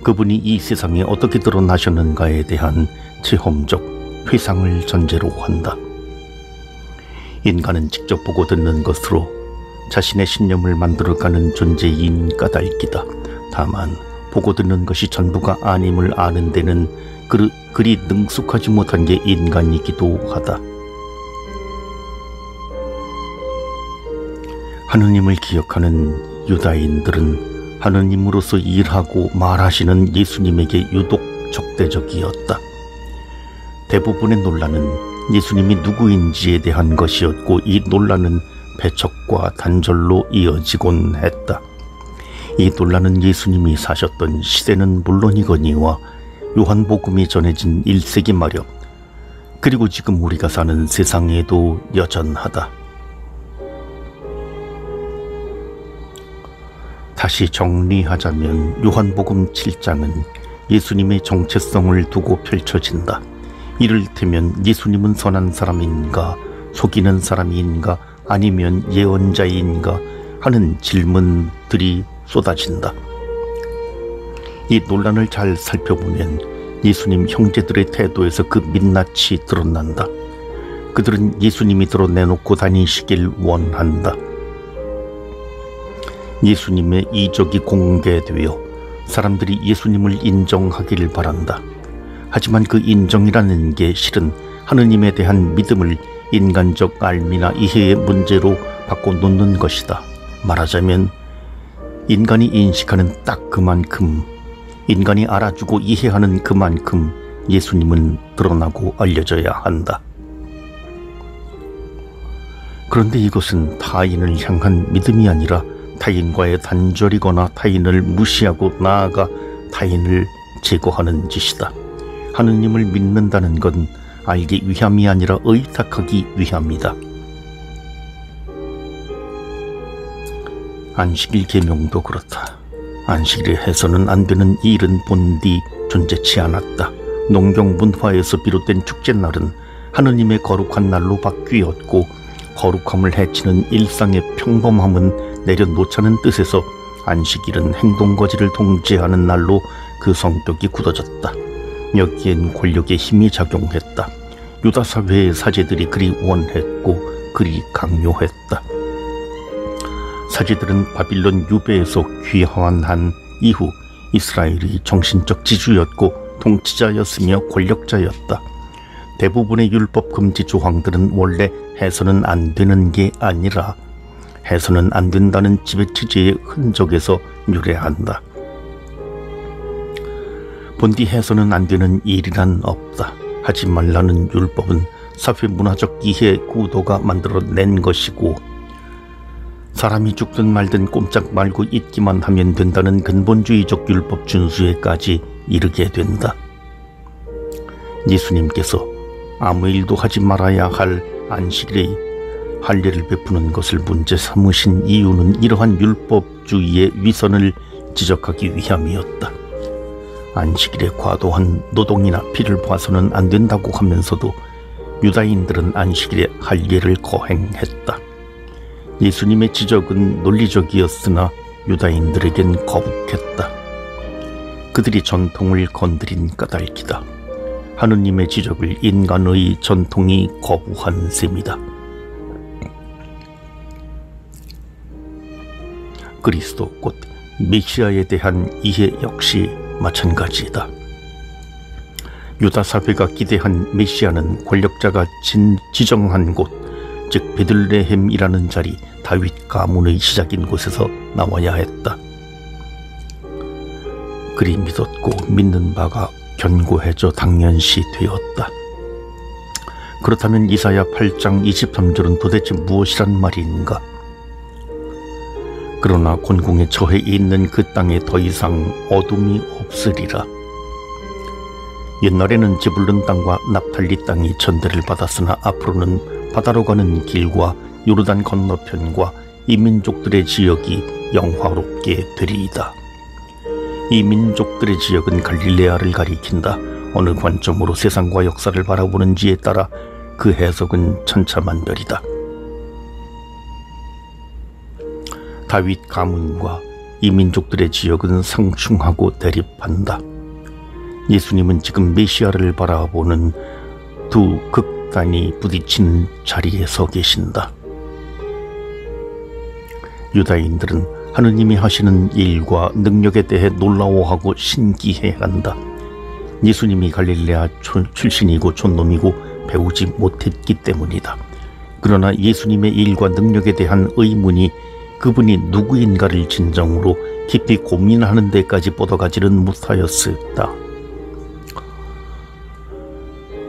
그분이 이 세상에 어떻게 드러나셨는가에 대한 체험적 회상을 전제로 한다. 인간은 직접 보고 듣는 것으로 자신의 신념을 만들어가는 존재인 까닭이다. 다만 보고 듣는 것이 전부가 아님을 아는 데는 그리 능숙하지 못한 게 인간이기도 하다. 하느님을 기억하는 유다인들은 하느님으로서 일하고 말하시는 예수님에게 유독 적대적이었다. 대부분의 논란은 예수님이 누구인지에 대한 것이었고 이 논란은 배척과 단절로 이어지곤 했다. 이 논란은 예수님이 사셨던 시대는 물론이거니와 요한복음이 전해진 1세기 말엽 그리고 지금 우리가 사는 세상에도 여전하다. 다시 정리하자면 요한복음 7장은 예수님의 정체성을 두고 펼쳐진다. 이를테면 예수님은 선한 사람인가 속이는 사람인가 아니면 예언자인가 하는 질문들이 쏟아진다. 이 논란을 잘 살펴보면 예수님 형제들의 태도에서 그 민낯이 드러난다. 그들은 예수님이 드러내놓고 다니시길 원한다. 예수님의 이적이 공개되어 사람들이 예수님을 인정하기를 바란다. 하지만 그 인정이라는 게 실은 하느님에 대한 믿음을 인간적 알미나 이해의 문제로 바꿔놓는 것이다. 말하자면 인간이 인식하는 딱 그만큼, 인간이 알아주고 이해하는 그만큼 예수님은 드러나고 알려져야 한다. 그런데 이것은 타인을 향한 믿음이 아니라 타인과의 단절이거나 타인을 무시하고 나아가 타인을 제거하는 짓이다. 하느님을 믿는다는 건 알기 위함이 아니라 의탁하기 위함이다. 안식일 계명도 그렇다. 안식일에 해서는 안 되는 일은 본디 존재치 않았다. 농경 문화에서 비롯된 축제날은 하느님의 거룩한 날로 바뀌었고 거룩함을 해치는 일상의 평범함은 내려놓자는 뜻에서 안식일은 행동거지를 통제하는 날로 그 성격이 굳어졌다. 여기엔 권력의 힘이 작용했다. 유다 사회의 사제들이 그리 원했고 그리 강요했다. 사제들은 바빌론 유배에서 귀환한 이후 이스라엘이 정신적 지주였고 통치자였으며 권력자였다. 대부분의 율법 금지 조항들은 원래 해서는 안 되는 게 아니라 해서는 안 된다는 지배체제의 흔적에서 유래한다. 본디 해서는 안 되는 일이란 없다. 하지 말라는 율법은 사회 문화적 이해 구도가 만들어낸 것이고 사람이 죽든 말든 꼼짝 말고 있기만 하면 된다는 근본주의적 율법 준수에까지 이르게 된다. 예수님께서 아무 일도 하지 말아야 할 안식일에 할례를 베푸는 것을 문제 삼으신 이유는 이러한 율법주의의 위선을 지적하기 위함이었다. 안식일에 과도한 노동이나 피를 봐서는 안 된다고 하면서도 유다인들은 안식일에 할례를 거행했다. 예수님의 지적은 논리적이었으나 유다인들에겐 거북했다. 그들이 전통을 건드린 까닭이다. 하느님의 지적을 인간의 전통이 거부한 셈이다. 그리스도 곧 메시아에 대한 이해 역시 마찬가지이다. 유다 사회가 기대한 메시아는 권력자가 지정한 곳, 즉 베들레헴이라는 자리, 다윗 가문의 시작인 곳에서 나와야 했다. 그리 믿었고 믿는 바가 견고해져 당연시 되었다. 그렇다면 이사야 8장 23절은 도대체 무엇이란 말인가? 그러나 곤궁에 처해 있는 그 땅에 더 이상 어둠이 없으리라. 옛날에는 제불룬 땅과 납탈리 땅이 전대를 받았으나 앞으로는 바다로 가는 길과 요르단 건너편과 이 민족들의 지역이 영화롭게 되리이다. 이 민족들의 지역은 갈릴레아를 가리킨다. 어느 관점으로 세상과 역사를 바라보는지에 따라 그 해석은 천차만별이다. 다윗 가문과 이 민족들의 지역은 상충하고 대립한다. 예수님은 지금 메시아를 바라보는 두 극단이 부딪히는 자리에 서 계신다. 유다인들은 하느님이 하시는 일과 능력에 대해 놀라워하고 신기해한다. 예수님이 갈릴레아 출신이고 촌놈이고 배우지 못했기 때문이다. 그러나 예수님의 일과 능력에 대한 의문이 그분이 누구인가를 진정으로 깊이 고민하는 데까지 뻗어가지는 못하였을다.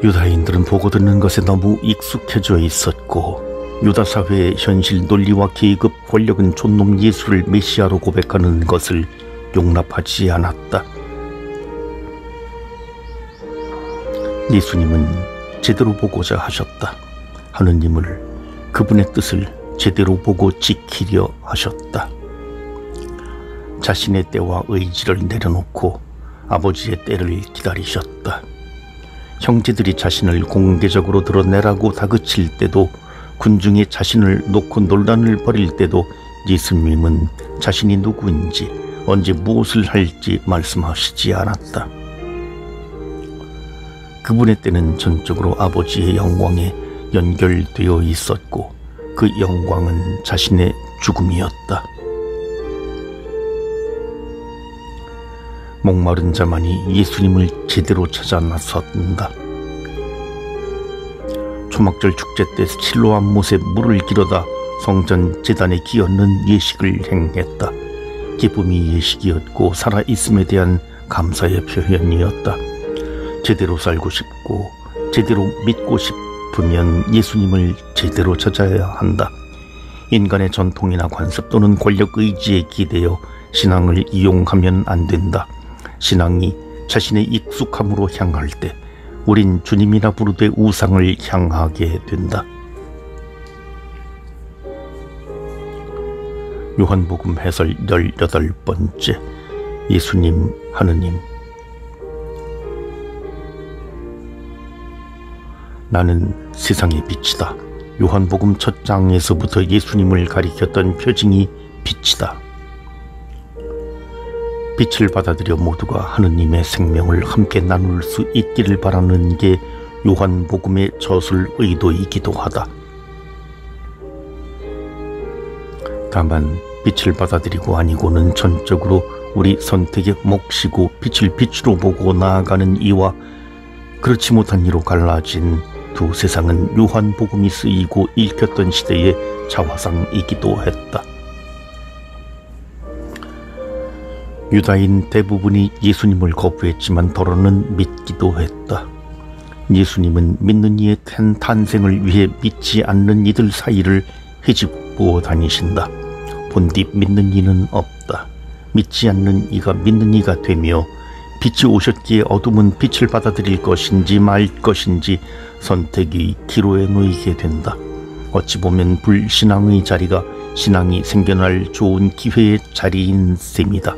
유다인들은 보고 듣는 것에 너무 익숙해져 있었고 유다 사회의 현실 논리와 계급 권력은 촌놈 예수를 메시아로 고백하는 것을 용납하지 않았다. 예수님은 제대로 보고자 하셨다. 하느님을, 그분의 뜻을 제대로 보고 지키려 하셨다. 자신의 때와 의지를 내려놓고 아버지의 때를 기다리셨다. 형제들이 자신을 공개적으로 드러내라고 다그칠 때도, 군중이 자신을 놓고 논란을 벌일 때도 예수님은 자신이 누구인지, 언제 무엇을 할지 말씀하시지 않았다. 그분의 때는 전적으로 아버지의 영광에 연결되어 있었고 그 영광은 자신의 죽음이었다. 목마른 자만이 예수님을 제대로 찾아 나섰다. 초막절 축제 때 실로암 못에 물을 길어다 성전 제단에 기얹는 예식을 행했다. 기쁨이 예식이었고 살아있음에 대한 감사의 표현이었다. 제대로 살고 싶고 제대로 믿고 싶으면 예수님을 제대로 찾아야 한다. 인간의 전통이나 관습 또는 권력 의지에 기대어 신앙을 이용하면 안 된다. 신앙이 자신의 익숙함으로 향할 때 우린 주님이라 부르되 우상을 향하게 된다. 요한복음 해설 18번째. 예수님, 하느님. 나는 세상의 빛이다. 요한복음 첫 장에서부터 예수님을 가리켰던 표징이 빛이다. 빛을 받아들여 모두가 하느님의 생명을 함께 나눌 수 있기를 바라는 게 요한복음의 저술 의도이기도 하다. 다만 빛을 받아들이고 아니고는 전적으로 우리 선택의 몫이고 빛을 빛으로 보고 나아가는 이와 그렇지 못한 이로 갈라진 두 세상은 요한복음이 쓰이고 읽혔던 시대의 자화상이기도 했다. 유다인 대부분이 예수님을 거부했지만 더러는 믿기도 했다. 예수님은 믿는 이의 탄생을 위해 믿지 않는 이들 사이를 헤집고 다니신다. 본디 믿는 이는 없다. 믿지 않는 이가 믿는 이가 되며 빛이 오셨기에 어둠은 빛을 받아들일 것인지 말 것인지 선택이 기로에 놓이게 된다. 어찌 보면 불신앙의 자리가 신앙이 생겨날 좋은 기회의 자리인 셈이다.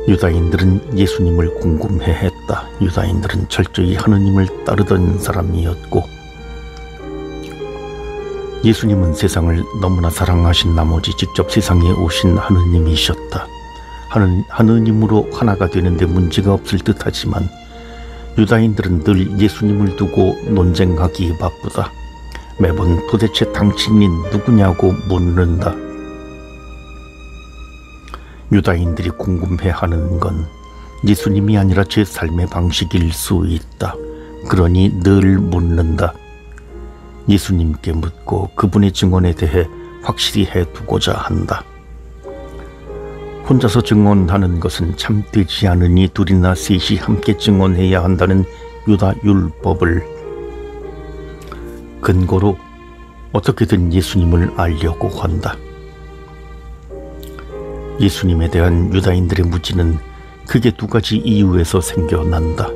유다인들은 예수님을 궁금해했다. 유다인들은 철저히 하느님을 따르던 사람이었고 예수님은 세상을 너무나 사랑하신 나머지 직접 세상에 오신 하느님이셨다. 하느님으로 하나가 되는데 문제가 없을 듯하지만 유다인들은 늘 예수님을 두고 논쟁하기 바쁘다. 매번 도대체 당신이 누구냐고 묻는다. 유다인들이 궁금해하는 건 예수님이 아니라 제 삶의 방식일 수 있다. 그러니 늘 묻는다. 예수님께 묻고 그분의 증언에 대해 확실히 해두고자 한다. 혼자서 증언하는 것은 참되지 않으니 둘이나 셋이 함께 증언해야 한다는 유다 율법을 근거로 어떻게든 예수님을 알려고 한다. 예수님에 대한 유다인들의 무지는 크게 두 가지 이유에서 생겨난다.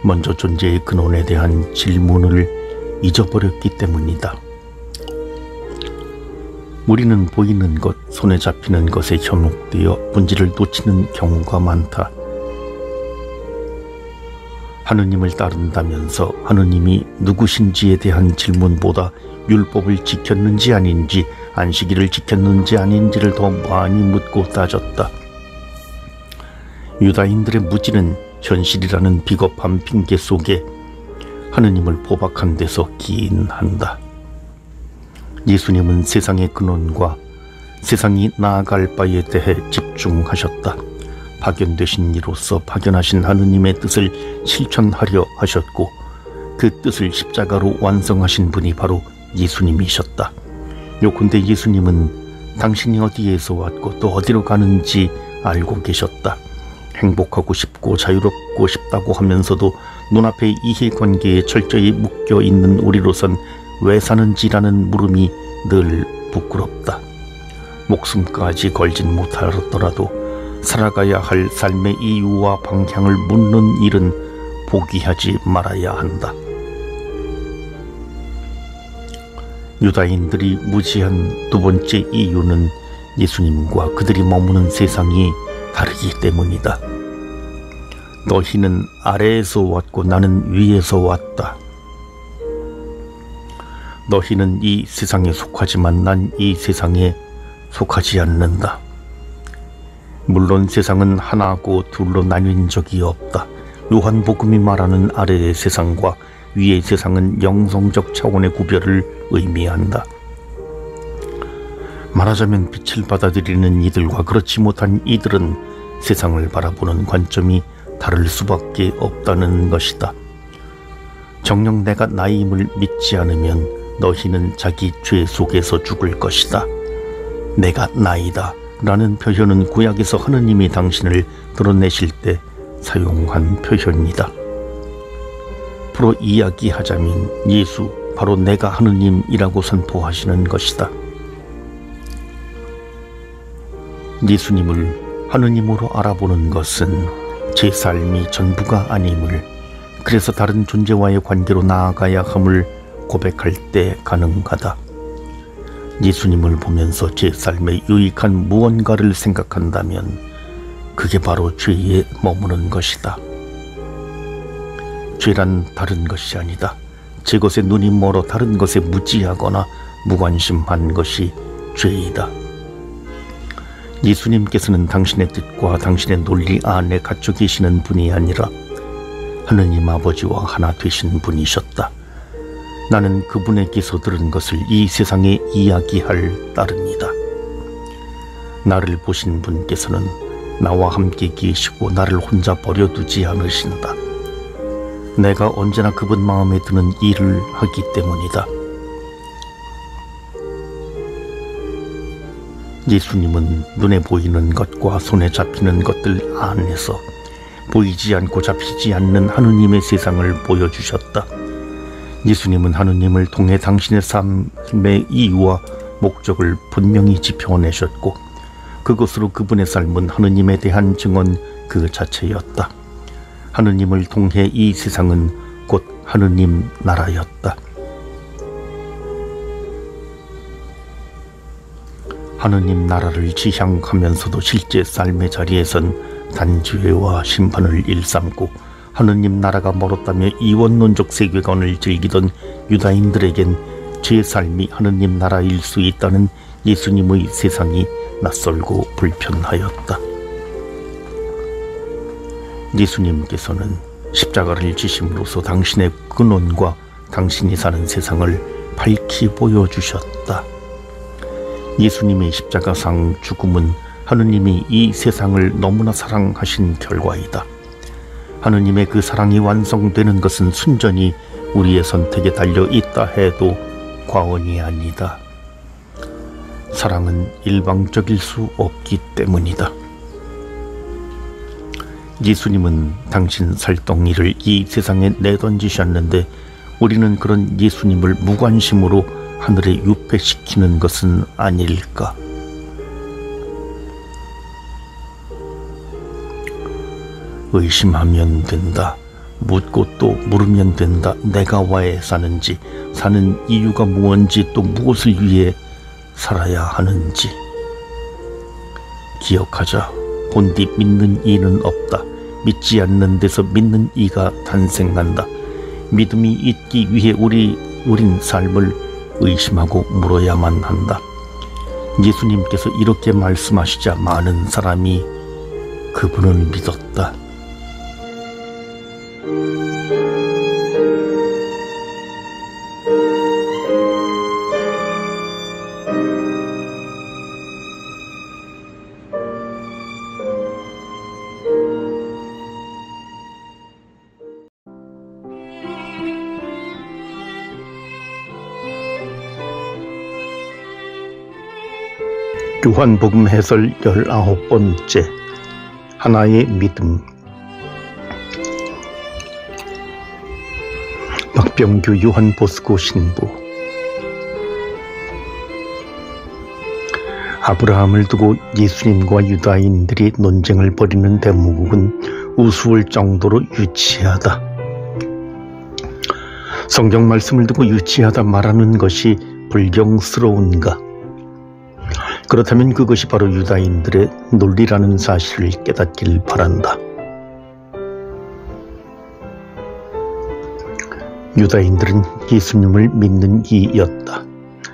먼저 존재의 근원에 대한 질문을 잊어버렸기 때문이다. 우리는 보이는 것, 손에 잡히는 것에 현혹되어 본질을 놓치는 경우가 많다. 하느님을 따른다면서 하느님이 누구신지에 대한 질문보다 율법을 지켰는지 아닌지, 안식일을 지켰는지 아닌지를 더 많이 묻고 따졌다. 유다인들의 무지는 현실이라는 비겁한 핑계 속에 하느님을 포박한 데서 기인한다. 예수님은 세상의 근원과 세상이 나아갈 바에 대해 집중하셨다. 파견되신 이로서 파견하신 하느님의 뜻을 실천하려 하셨고 그 뜻을 십자가로 완성하신 분이 바로 예수님이셨다. 요컨대 예수님은 당신이 어디에서 왔고 또 어디로 가는지 알고 계셨다. 행복하고 싶고 자유롭고 싶다고 하면서도 눈앞의 이해관계에 철저히 묶여있는 우리로선 왜 사는지라는 물음이 늘 부끄럽다. 목숨까지 걸진 못하더라도 살아가야 할 삶의 이유와 방향을 묻는 일은 포기하지 말아야 한다. 유다인들이 무지한 두 번째 이유는 예수님과 그들이 머무는 세상이 다르기 때문이다. 너희는 아래에서 왔고 나는 위에서 왔다. 너희는 이 세상에 속하지만 난 이 세상에 속하지 않는다. 물론 세상은 하나고 둘로 나뉜 적이 없다. 요한복음이 말하는 아래의 세상과 위의 세상은 영성적 차원의 구별을 의미한다. 말하자면 빛을 받아들이는 이들과 그렇지 못한 이들은 세상을 바라보는 관점이 다를 수밖에 없다는 것이다. 정녕 내가 나임을 믿지 않으면 너희는 자기 죄 속에서 죽을 것이다. 내가 나이다 라는 표현은 구약에서 하느님이 당신을 드러내실 때 사용한 표현이다. 앞으로 이야기하자면 예수, 바로 내가 하느님이라고 선포하시는 것이다. 예수님을 하느님으로 알아보는 것은 제 삶이 전부가 아님을, 그래서 다른 존재와의 관계로 나아가야 함을 고백할 때 가능하다. 예수님을 보면서 제 삶에 유익한 무언가를 생각한다면 그게 바로 죄에 머무는 것이다. 죄란 다른 것이 아니다. 제 것에 눈이 멀어 다른 것에 무지하거나 무관심한 것이 죄이다. 예수님께서는 당신의 뜻과 당신의 논리 안에 갇혀 계시는 분이 아니라 하느님 아버지와 하나 되신 분이셨다. 나는 그분에게서 들은 것을 이 세상에 이야기할 따름이다. 나를 보신 분께서는 나와 함께 계시고 나를 혼자 버려두지 않으신다. 내가 언제나 그분 마음에 드는 일을 하기 때문이다. 예수님은 눈에 보이는 것과 손에 잡히는 것들 안에서 보이지 않고 잡히지 않는 하느님의 세상을 보여주셨다. 예수님은 하느님을 통해 당신의 삶의 이유와 목적을 분명히 짚어내셨고 그것으로 그분의 삶은 하느님에 대한 증언 그 자체였다. 하느님을 통해 이 세상은 곧 하느님 나라였다. 하느님 나라를 지향하면서도 실제 삶의 자리에선 단죄와 심판을 일삼고 하느님 나라가 멀었다며 이원론적 세계관을 즐기던 유다인들에겐 제 삶이 하느님 나라일 수 있다는 예수님의 세상이 낯설고 불편하였다. 예수님께서는 십자가를 지심으로써 당신의 근원과 당신이 사는 세상을 밝히 보여주셨다. 예수님의 십자가상 죽음은 하느님이 이 세상을 너무나 사랑하신 결과이다. 하느님의 그 사랑이 완성되는 것은 순전히 우리의 선택에 달려 있다 해도 과언이 아니다. 사랑은 일방적일 수 없기 때문이다. 예수님은 당신 살덩이를 이 세상에 내던지셨는데 우리는 그런 예수님을 무관심으로 하늘에 유폐시키는 것은 아닐까? 의심하면 된다. 묻고 또 물으면 된다. 내가 왜 사는지, 사는 이유가 무엇인지, 또 무엇을 위해 살아야 하는지. 기억하자. 본디 믿는 이는 없다. 믿지 않는 데서 믿는 이가 탄생한다. 믿음이 있기 위해 우린 삶을 의심하고 물어야만 한다. 예수님께서 이렇게 말씀하시자 많은 사람이 그분을 믿었다. 요한복음 해설 19번째. 하나의 믿음. 박병규 요한보스코 신부. 아브라함을 두고 예수님과 유다인들이 논쟁을 벌이는 대목은 우스울 정도로 유치하다. 성경 말씀을 두고 유치하다 말하는 것이 불경스러운가? 그렇다면 그것이 바로 유다인들의 논리라는 사실을 깨닫길 바란다. 유다인들은 예수님을 믿는 이였다.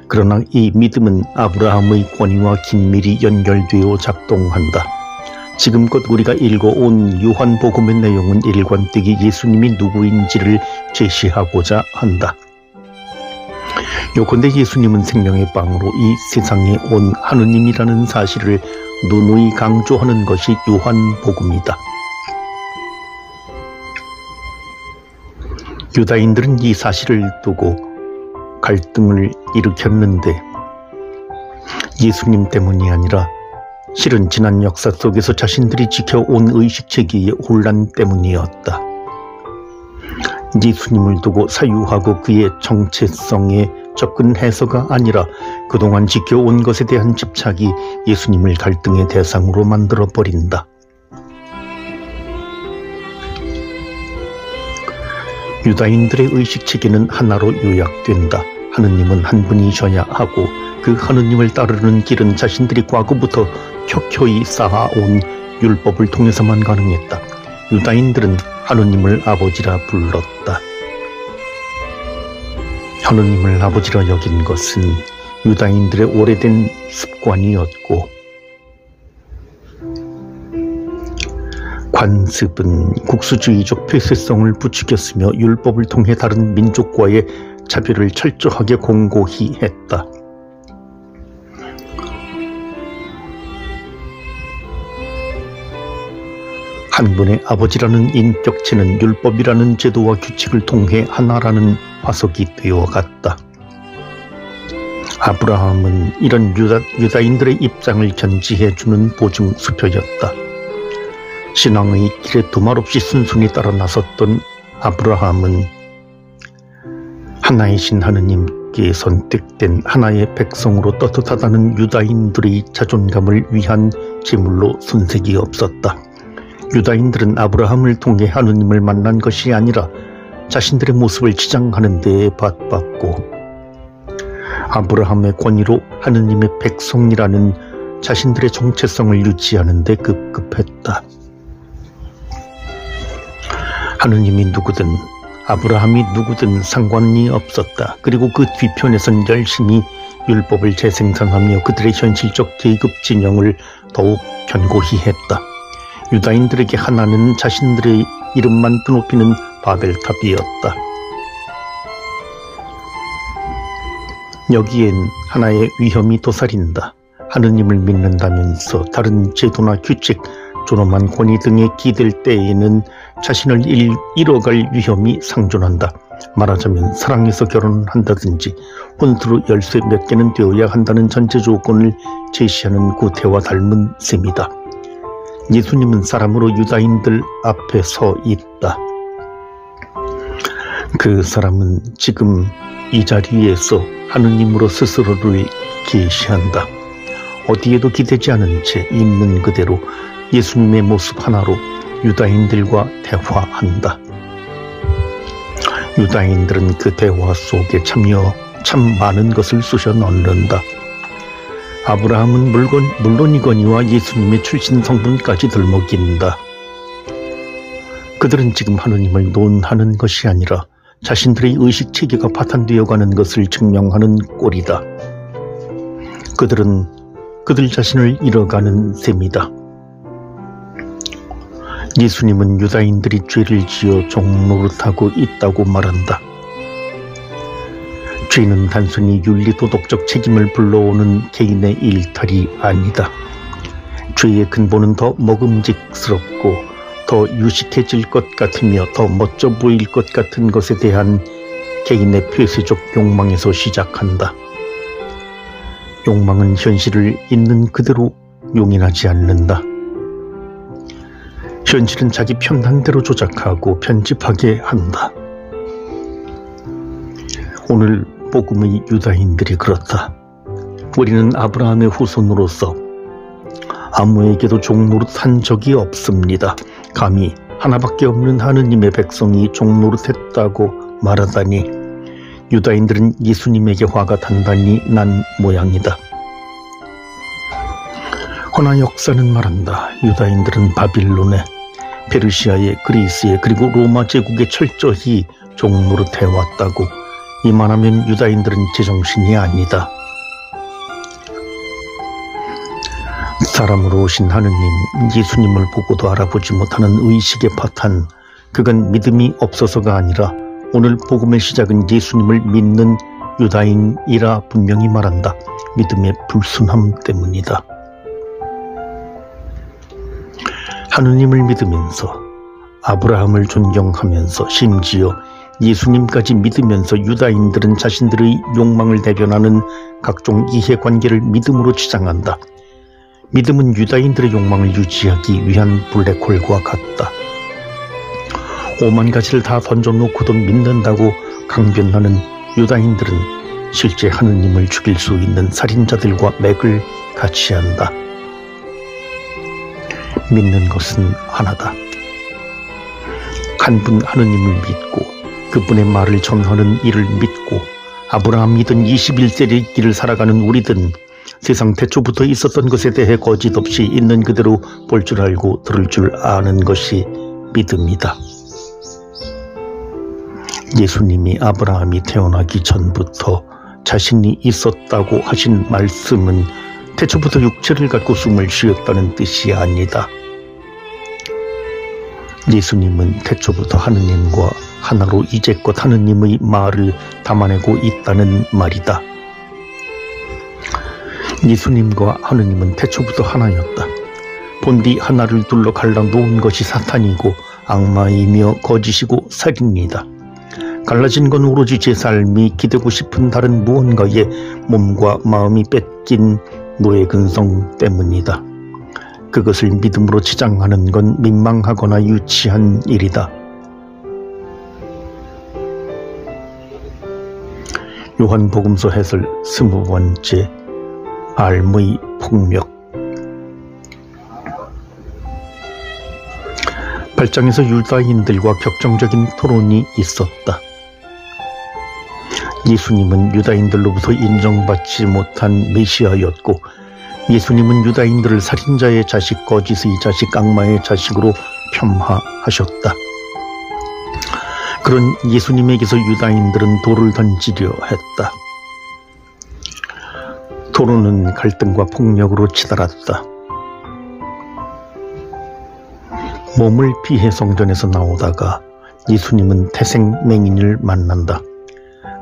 그러나 이 믿음은 아브라함의 권위와 긴밀히 연결되어 작동한다. 지금껏 우리가 읽어온 요한복음의 내용은 일관되게 예수님이 누구인지를 제시하고자 한다. 요컨대 예수님은 생명의 빵으로 이 세상에 온 하느님이라는 사실을 누누이 강조하는 것이 요한복음이다. 유다인들은 이 사실을 두고 갈등을 일으켰는데 예수님 때문이 아니라 실은 지난 역사 속에서 자신들이 지켜온 의식체계의 혼란 때문이었다. 예수님을 두고 사유하고 그의 정체성에 접근해서가 아니라 그동안 지켜온 것에 대한 집착이 예수님을 갈등의 대상으로 만들어버린다. 유다인들의 의식체계는 하나로 요약된다. 하느님은 한 분이셔야 하고 그 하느님을 따르는 길은 자신들이 과거부터 켜켜이 쌓아온 율법을 통해서만 가능했다. 유다인들은 하느님을 아버지라 불렀다. 하느님을 아버지라 여긴 것은 유다인들의 오래된 습관이었고, 관습은 국수주의적 폐쇄성을 부추겼으며 율법을 통해 다른 민족과의 차별을 철저하게 공고히 했다. 한 분의 아버지라는 인격체는 율법이라는 제도와 규칙을 통해 하나라는 화석이 되어갔다. 아브라함은 이런 유다인들의 입장을 견지해주는 보증수표였다. 신앙의 길에 두말 없이 순순히 따라 나섰던 아브라함은 하나이신 하느님께 선택된 하나의 백성으로 떳떳하다는 유다인들의 자존감을 위한 제물로 손색이 없었다. 유다인들은 아브라함을 통해 하느님을 만난 것이 아니라 자신들의 모습을 치장하는 데에 바빴고, 아브라함의 권위로 하느님의 백성이라는 자신들의 정체성을 유지하는 데 급급했다. 하느님이 누구든 아브라함이 누구든 상관이 없었다. 그리고 그 뒤편에선 열심히 율법을 재생산하며 그들의 현실적 계급 진영을 더욱 견고히 했다. 유다인들에게 하나는 자신들의 이름만 드높이는 바벨탑이었다. 여기엔 하나의 위험이 도사린다. 하느님을 믿는다면서 다른 제도나 규칙, 존엄한 권위 등에 기댈 때에는 자신을 잃어갈 위험이 상존한다. 말하자면 사랑해서 결혼한다든지 혼수로 열쇠 몇 개는 되어야 한다는 전제 조건을 제시하는 구태와 닮은 셈이다. 예수님은 사람으로 유다인들 앞에 서 있다. 그 사람은 지금 이 자리에서 하느님으로 스스로를 계시한다. 어디에도 기대지 않은 채 있는 그대로 예수님의 모습 하나로 유다인들과 대화한다. 유다인들은 그 대화 속에 참 많은 것을 쑤셔 넣는다. 아브라함은 물론이거니와 예수님의 출신 성분까지 들먹인다. 그들은 지금 하느님을 논하는 것이 아니라 자신들의 의식체계가 파탄되어가는 것을 증명하는 꼴이다. 그들은 그들 자신을 잃어가는 셈이다. 예수님은 유다인들이 죄를 지어 종노릇하고 있다고 말한다. 죄는 단순히 윤리도덕적 책임을 불러오는 개인의 일탈이 아니다. 죄의 근본은 더 먹음직스럽고 더 유식해질 것 같으며 더 멋져 보일 것 같은 것에 대한 개인의 폐쇄적 욕망에서 시작한다. 욕망은 현실을 있는 그대로 용인하지 않는다. 현실은 자기 편단대로 조작하고 편집하게 한다. 오늘 복음의 유다인들이 그렇다. 우리는 아브라함의 후손으로서 아무에게도 종노릇한 적이 없습니다. 감히 하나밖에 없는 하느님의 백성이 종노릇했다고 말하다니 유다인들은 예수님에게 화가 단단히 난 모양이다. 허나 역사는 말한다. 유다인들은 바빌론에, 페르시아에, 그리스에, 그리고 로마 제국에 철저히 종노릇해왔다고. 이만하면 유다인들은 제정신이 아니다. 사람으로 오신 하느님, 예수님을 보고도 알아보지 못하는 의식의 파탄, 그건 믿음이 없어서가 아니라 오늘 복음의 시작은 예수님을 믿는 유다인이라 분명히 말한다. 믿음의 불순함 때문이다. 하느님을 믿으면서 아브라함을 존경하면서 심지어 예수님까지 믿으면서 유다인들은 자신들의 욕망을 대변하는 각종 이해관계를 믿음으로 치장한다. 믿음은 유다인들의 욕망을 유지하기 위한 블랙홀과 같다. 5만 가지를 다 던져놓고도 믿는다고 강변하는 유다인들은 실제 하느님을 죽일 수 있는 살인자들과 맥을 같이 한다. 믿는 것은 하나다. 한 분 하느님을 믿고 그분의 말을 전하는 이를 믿고 아브라함이든 21세기의 길을 살아가는 우리든 세상 태초부터 있었던 것에 대해 거짓 없이 있는 그대로 볼 줄 알고 들을 줄 아는 것이 믿음이다. 예수님이 아브라함이 태어나기 전부터 자신이 있었다고 하신 말씀은 태초부터 육체를 갖고 숨을 쉬었다는 뜻이 아니다. 예수님은 태초부터 하느님과 하나로 이제껏 하느님의 말을 담아내고 있다는 말이다. 예수님과 하느님은 태초부터 하나였다. 본디 하나를 둘러 갈라놓은 것이 사탄이고 악마이며 거짓이고 살인이다. 갈라진 건 오로지 제 삶이 기대고 싶은 다른 무언가에 몸과 마음이 뺏긴 노예근성 때문이다. 그것을 믿음으로 치장하는 건 민망하거나 유치한 일이다. 요한복음서 해설 20번째 알의 폭력. 8장에서 유다인들과 격정적인 토론이 있었다. 예수님은 유다인들로부터 인정받지 못한 메시아였고 예수님은 유다인들을 살인자의 자식, 거짓의 자식, 악마의 자식으로 폄하하셨다. 그런 예수님에게서 유다인들은 돌을 던지려 했다. 토론은 갈등과 폭력으로 치달았다. 몸을 피해 성전에서 나오다가 예수님은 태생 맹인을 만난다.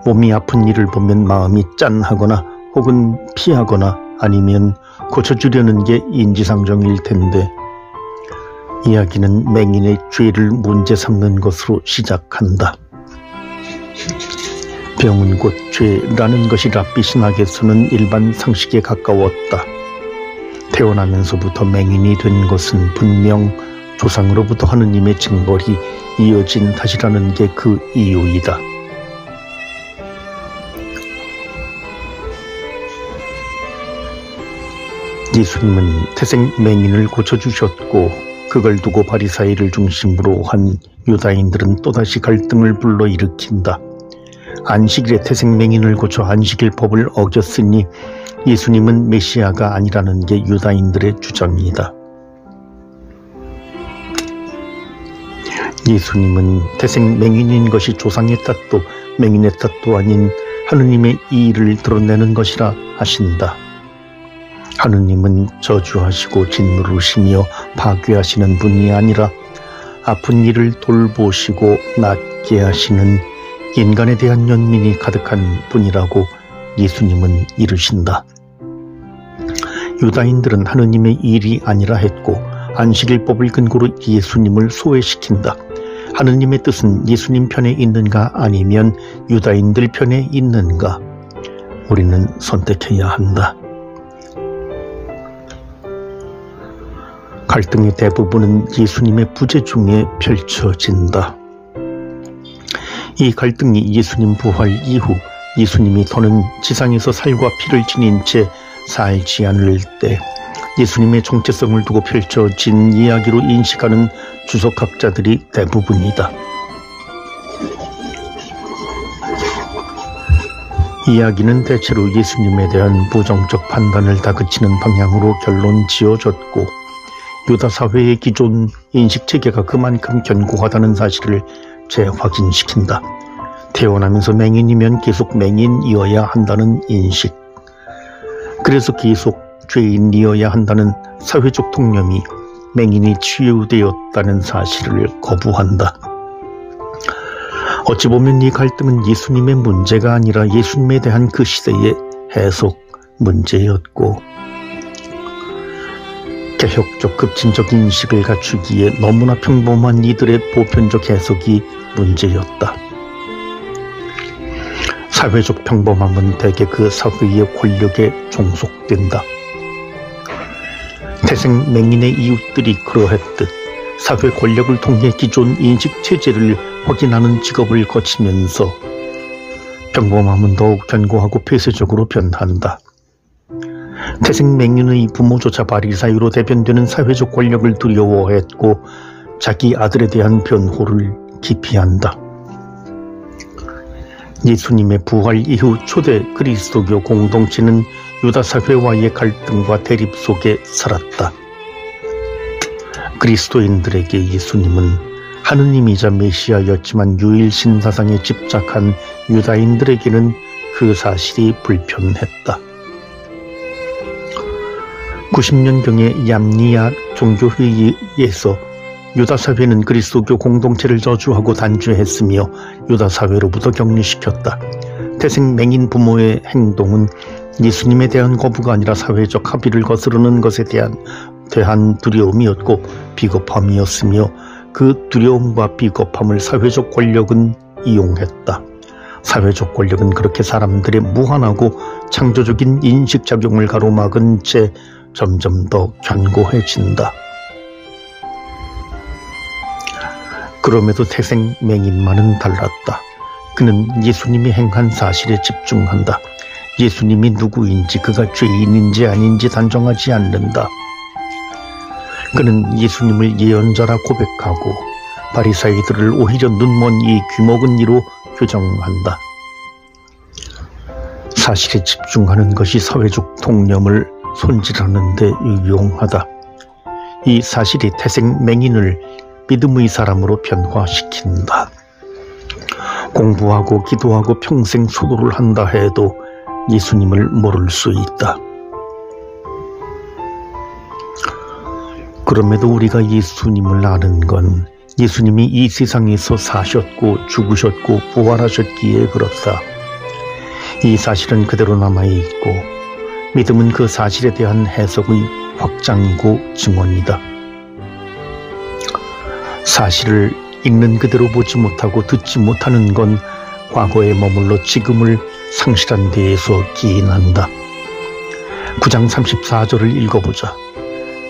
몸이 아픈 이를 보면 마음이 짠하거나 혹은 피하거나 아니면 고쳐주려는 게 인지상정일 텐데 이야기는 맹인의 죄를 문제 삼는 것으로 시작한다. 병은 곧 죄라는 것이 랍비 신학에서는 일반 상식에 가까웠다. 태어나면서부터 맹인이 된 것은 분명 조상으로부터 하느님의 징벌이 이어진 탓이라는 게 그 이유이다. 예수님은 태생 맹인을 고쳐주셨고 그걸 두고 바리사이를 중심으로 한 유다인들은 또다시 갈등을 불러일으킨다. 안식일에 태생 맹인을 고쳐 안식일 법을 어겼으니 예수님은 메시아가 아니라는 게 유다인들의 주장이다. 예수님은 태생 맹인인 것이 조상의 탓도 맹인의 탓도 아닌 하느님의 이의를 드러내는 것이라 하신다. 하느님은 저주하시고 짓누르시며 파괴하시는 분이 아니라 아픈 이를 돌보시고 낫게 하시는 인간에 대한 연민이 가득한 분이라고 예수님은 이르신다. 유다인들은 하느님의 일이 아니라 했고 안식일법을 근거로 예수님을 소외시킨다. 하느님의 뜻은 예수님 편에 있는가 아니면 유다인들 편에 있는가? 우리는 선택해야 한다. 갈등의 대부분은 예수님의 부재 중에 펼쳐진다. 이 갈등이 예수님 부활 이후 예수님이 더는 지상에서 살과 피를 지닌 채 살지 않을 때 예수님의 정체성을 두고 펼쳐진 이야기로 인식하는 주석학자들이 대부분이다. 이야기는 대체로 예수님에 대한 부정적 판단을 다그치는 방향으로 결론 지어졌고 유다 사회의 기존 인식체계가 그만큼 견고하다는 사실을 재확인시킨다. 태어나면서 맹인이면 계속 맹인이어야 한다는 인식, 그래서 계속 죄인이어야 한다는 사회적 통념이 맹인이 치유되었다는 사실을 거부한다. 어찌 보면 이 갈등은 예수님의 문제가 아니라 예수님에 대한 그 시대의 해석 문제였고 개혁적 급진적 인식을 갖추기에 너무나 평범한 이들의 보편적 해석이 문제였다. 사회적 평범함은 대개 그 사회의 권력에 종속된다. 태생 맹인의 이웃들이 그러했듯 사회 권력을 통해 기존 인식체제를 확인하는 직업을 거치면서 평범함은 더욱 견고하고 폐쇄적으로 변한다. 태생 맹인의 부모조차 바리사이로 대변되는 사회적 권력을 두려워했고 자기 아들에 대한 변호를 기피한다. 예수님의 부활 이후 초대 그리스도교 공동체는 유다 사회와의 갈등과 대립 속에 살았다. 그리스도인들에게 예수님은 하느님이자 메시아였지만 유일신 사상에 집착한 유다인들에게는 그 사실이 불편했다. 90년경의 얌니아 종교회의에서 유다 사회는 그리스도교 공동체를 저주하고 단죄했으며 유다 사회로부터 격리시켰다. 태생 맹인 부모의 행동은 예수님에 대한 거부가 아니라 사회적 합의를 거스르는 것에 대한 두려움이었고 비겁함이었으며 그 두려움과 비겁함을 사회적 권력은 이용했다. 사회적 권력은 그렇게 사람들의 무한하고 창조적인 인식작용을 가로막은 채 점점 더 견고해진다. 그럼에도 태생 맹인만은 달랐다. 그는 예수님이 행한 사실에 집중한다. 예수님이 누구인지 그가 죄인인지 아닌지 단정하지 않는다. 그는 예수님을 예언자라 고백하고 바리사이들을 오히려 눈먼 이 귀먹은 이로 규정한다. 사실에 집중하는 것이 사회적 통념을 손질하는 데 유용하다. 이 사실이 태생 맹인을 믿음의 사람으로 변화시킨다. 공부하고 기도하고 평생 수도를 한다 해도 예수님을 모를 수 있다. 그럼에도 우리가 예수님을 아는 건 예수님이 이 세상에서 사셨고 죽으셨고 부활하셨기에 그렇다. 이 사실은 그대로 남아있고 믿음은 그 사실에 대한 해석의 확장이고 증언이다. 사실을 있는 그대로 보지 못하고 듣지 못하는 건 과거에 머물러 지금을 상실한 데에서 기인한다. 9장 34절을 읽어보자.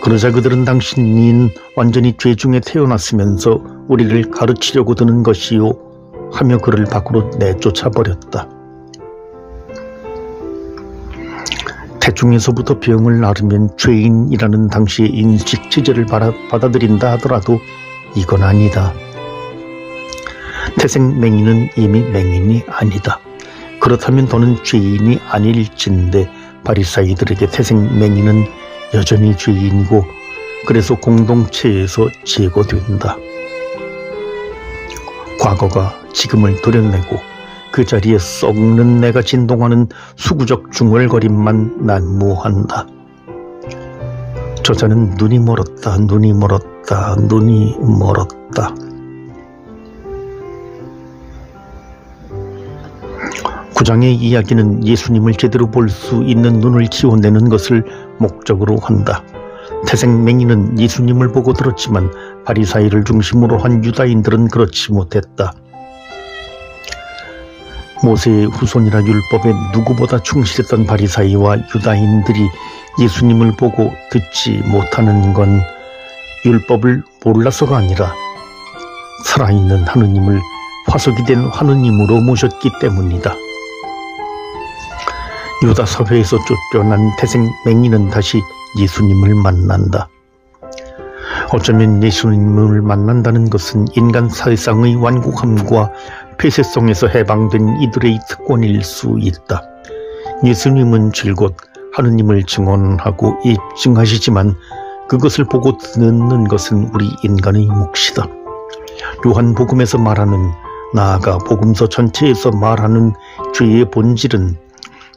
그러자 그들은 당신은 완전히 죄 중에 태어났으면서 우리를 가르치려고 드는 것이요 하며 그를 밖으로 내쫓아버렸다. 태중에서부터 병을 앓으면 죄인이라는 당시의 인식 체제를 받아들인다 하더라도 이건 아니다. 태생 맹인은 이미 맹인이 아니다. 그렇다면 더는 죄인이 아닐진데 바리사이들에게 태생 맹인은 여전히 죄인이고 그래서 공동체에서 제거된다. 과거가 지금을 도려내고 그 자리에 썩는 내가 진동하는 수구적 중얼거림만 난무한다. 저자는 눈이 멀었다, 눈이 멀었다, 눈이 멀었다. 구장의 이야기는 예수님을 제대로 볼 수 있는 눈을 키워내는 것을 목적으로 한다. 태생 맹인은 예수님을 보고 들었지만 바리사이를 중심으로 한 유다인들은 그렇지 못했다. 모세의 후손이라 율법에 누구보다 충실했던 바리사이와 유다인들이 예수님을 보고 듣지 못하는 건 율법을 몰라서가 아니라 살아있는 하느님을 화석이 된 하느님으로 모셨기 때문이다. 유다 사회에서 쫓겨난 태생 맹인은 다시 예수님을 만난다. 어쩌면 예수님을 만난다는 것은 인간 사회상의 완곡함과 폐쇄성에서 해방된 이들의 특권일 수 있다. 예수님은 줄곧 하느님을 증언하고 입증하시지만 그것을 보고 듣는 것은 우리 인간의 몫이다. 요한복음에서 말하는, 나아가 복음서 전체에서 말하는 죄의 본질은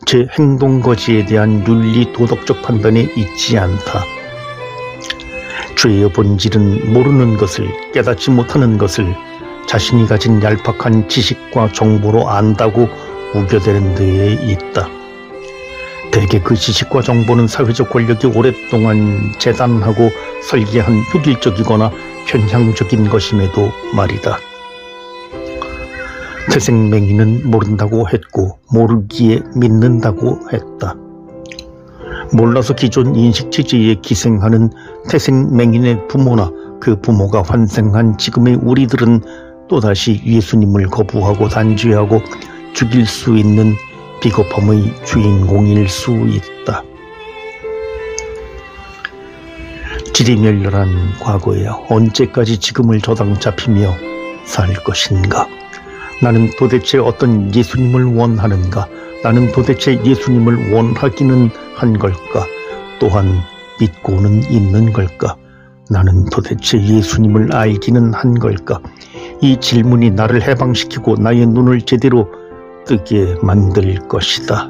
제 행동거지에 대한 윤리 도덕적 판단에 있지 않다. 죄의 본질은 모르는 것을, 깨닫지 못하는 것을 자신이 가진 얄팍한 지식과 정보로 안다고 우겨대는 데에 있다. 대개 그 지식과 정보는 사회적 권력이 오랫동안 재단하고 설계한 획일적이거나 편향적인 것임에도 말이다. 태생 맹인은 모른다고 했고 모르기에 믿는다고 했다. 몰라서 기존 인식체제에 기생하는 태생 맹인의 부모나 그 부모가 환생한 지금의 우리들은 또다시 예수님을 거부하고 단죄하고 죽일 수 있는 비겁함의 주인공일 수 있다. 지리멸렬한 과거에 언제까지 지금을 저당 잡히며 살 것인가? 나는 도대체 어떤 예수님을 원하는가? 나는 도대체 예수님을 원하기는 한 걸까? 또한 믿고는 있는 걸까? 나는 도대체 예수님을 알기는 한 걸까? 이 질문이 나를 해방시키고 나의 눈을 제대로 뜨게 만들 것이다.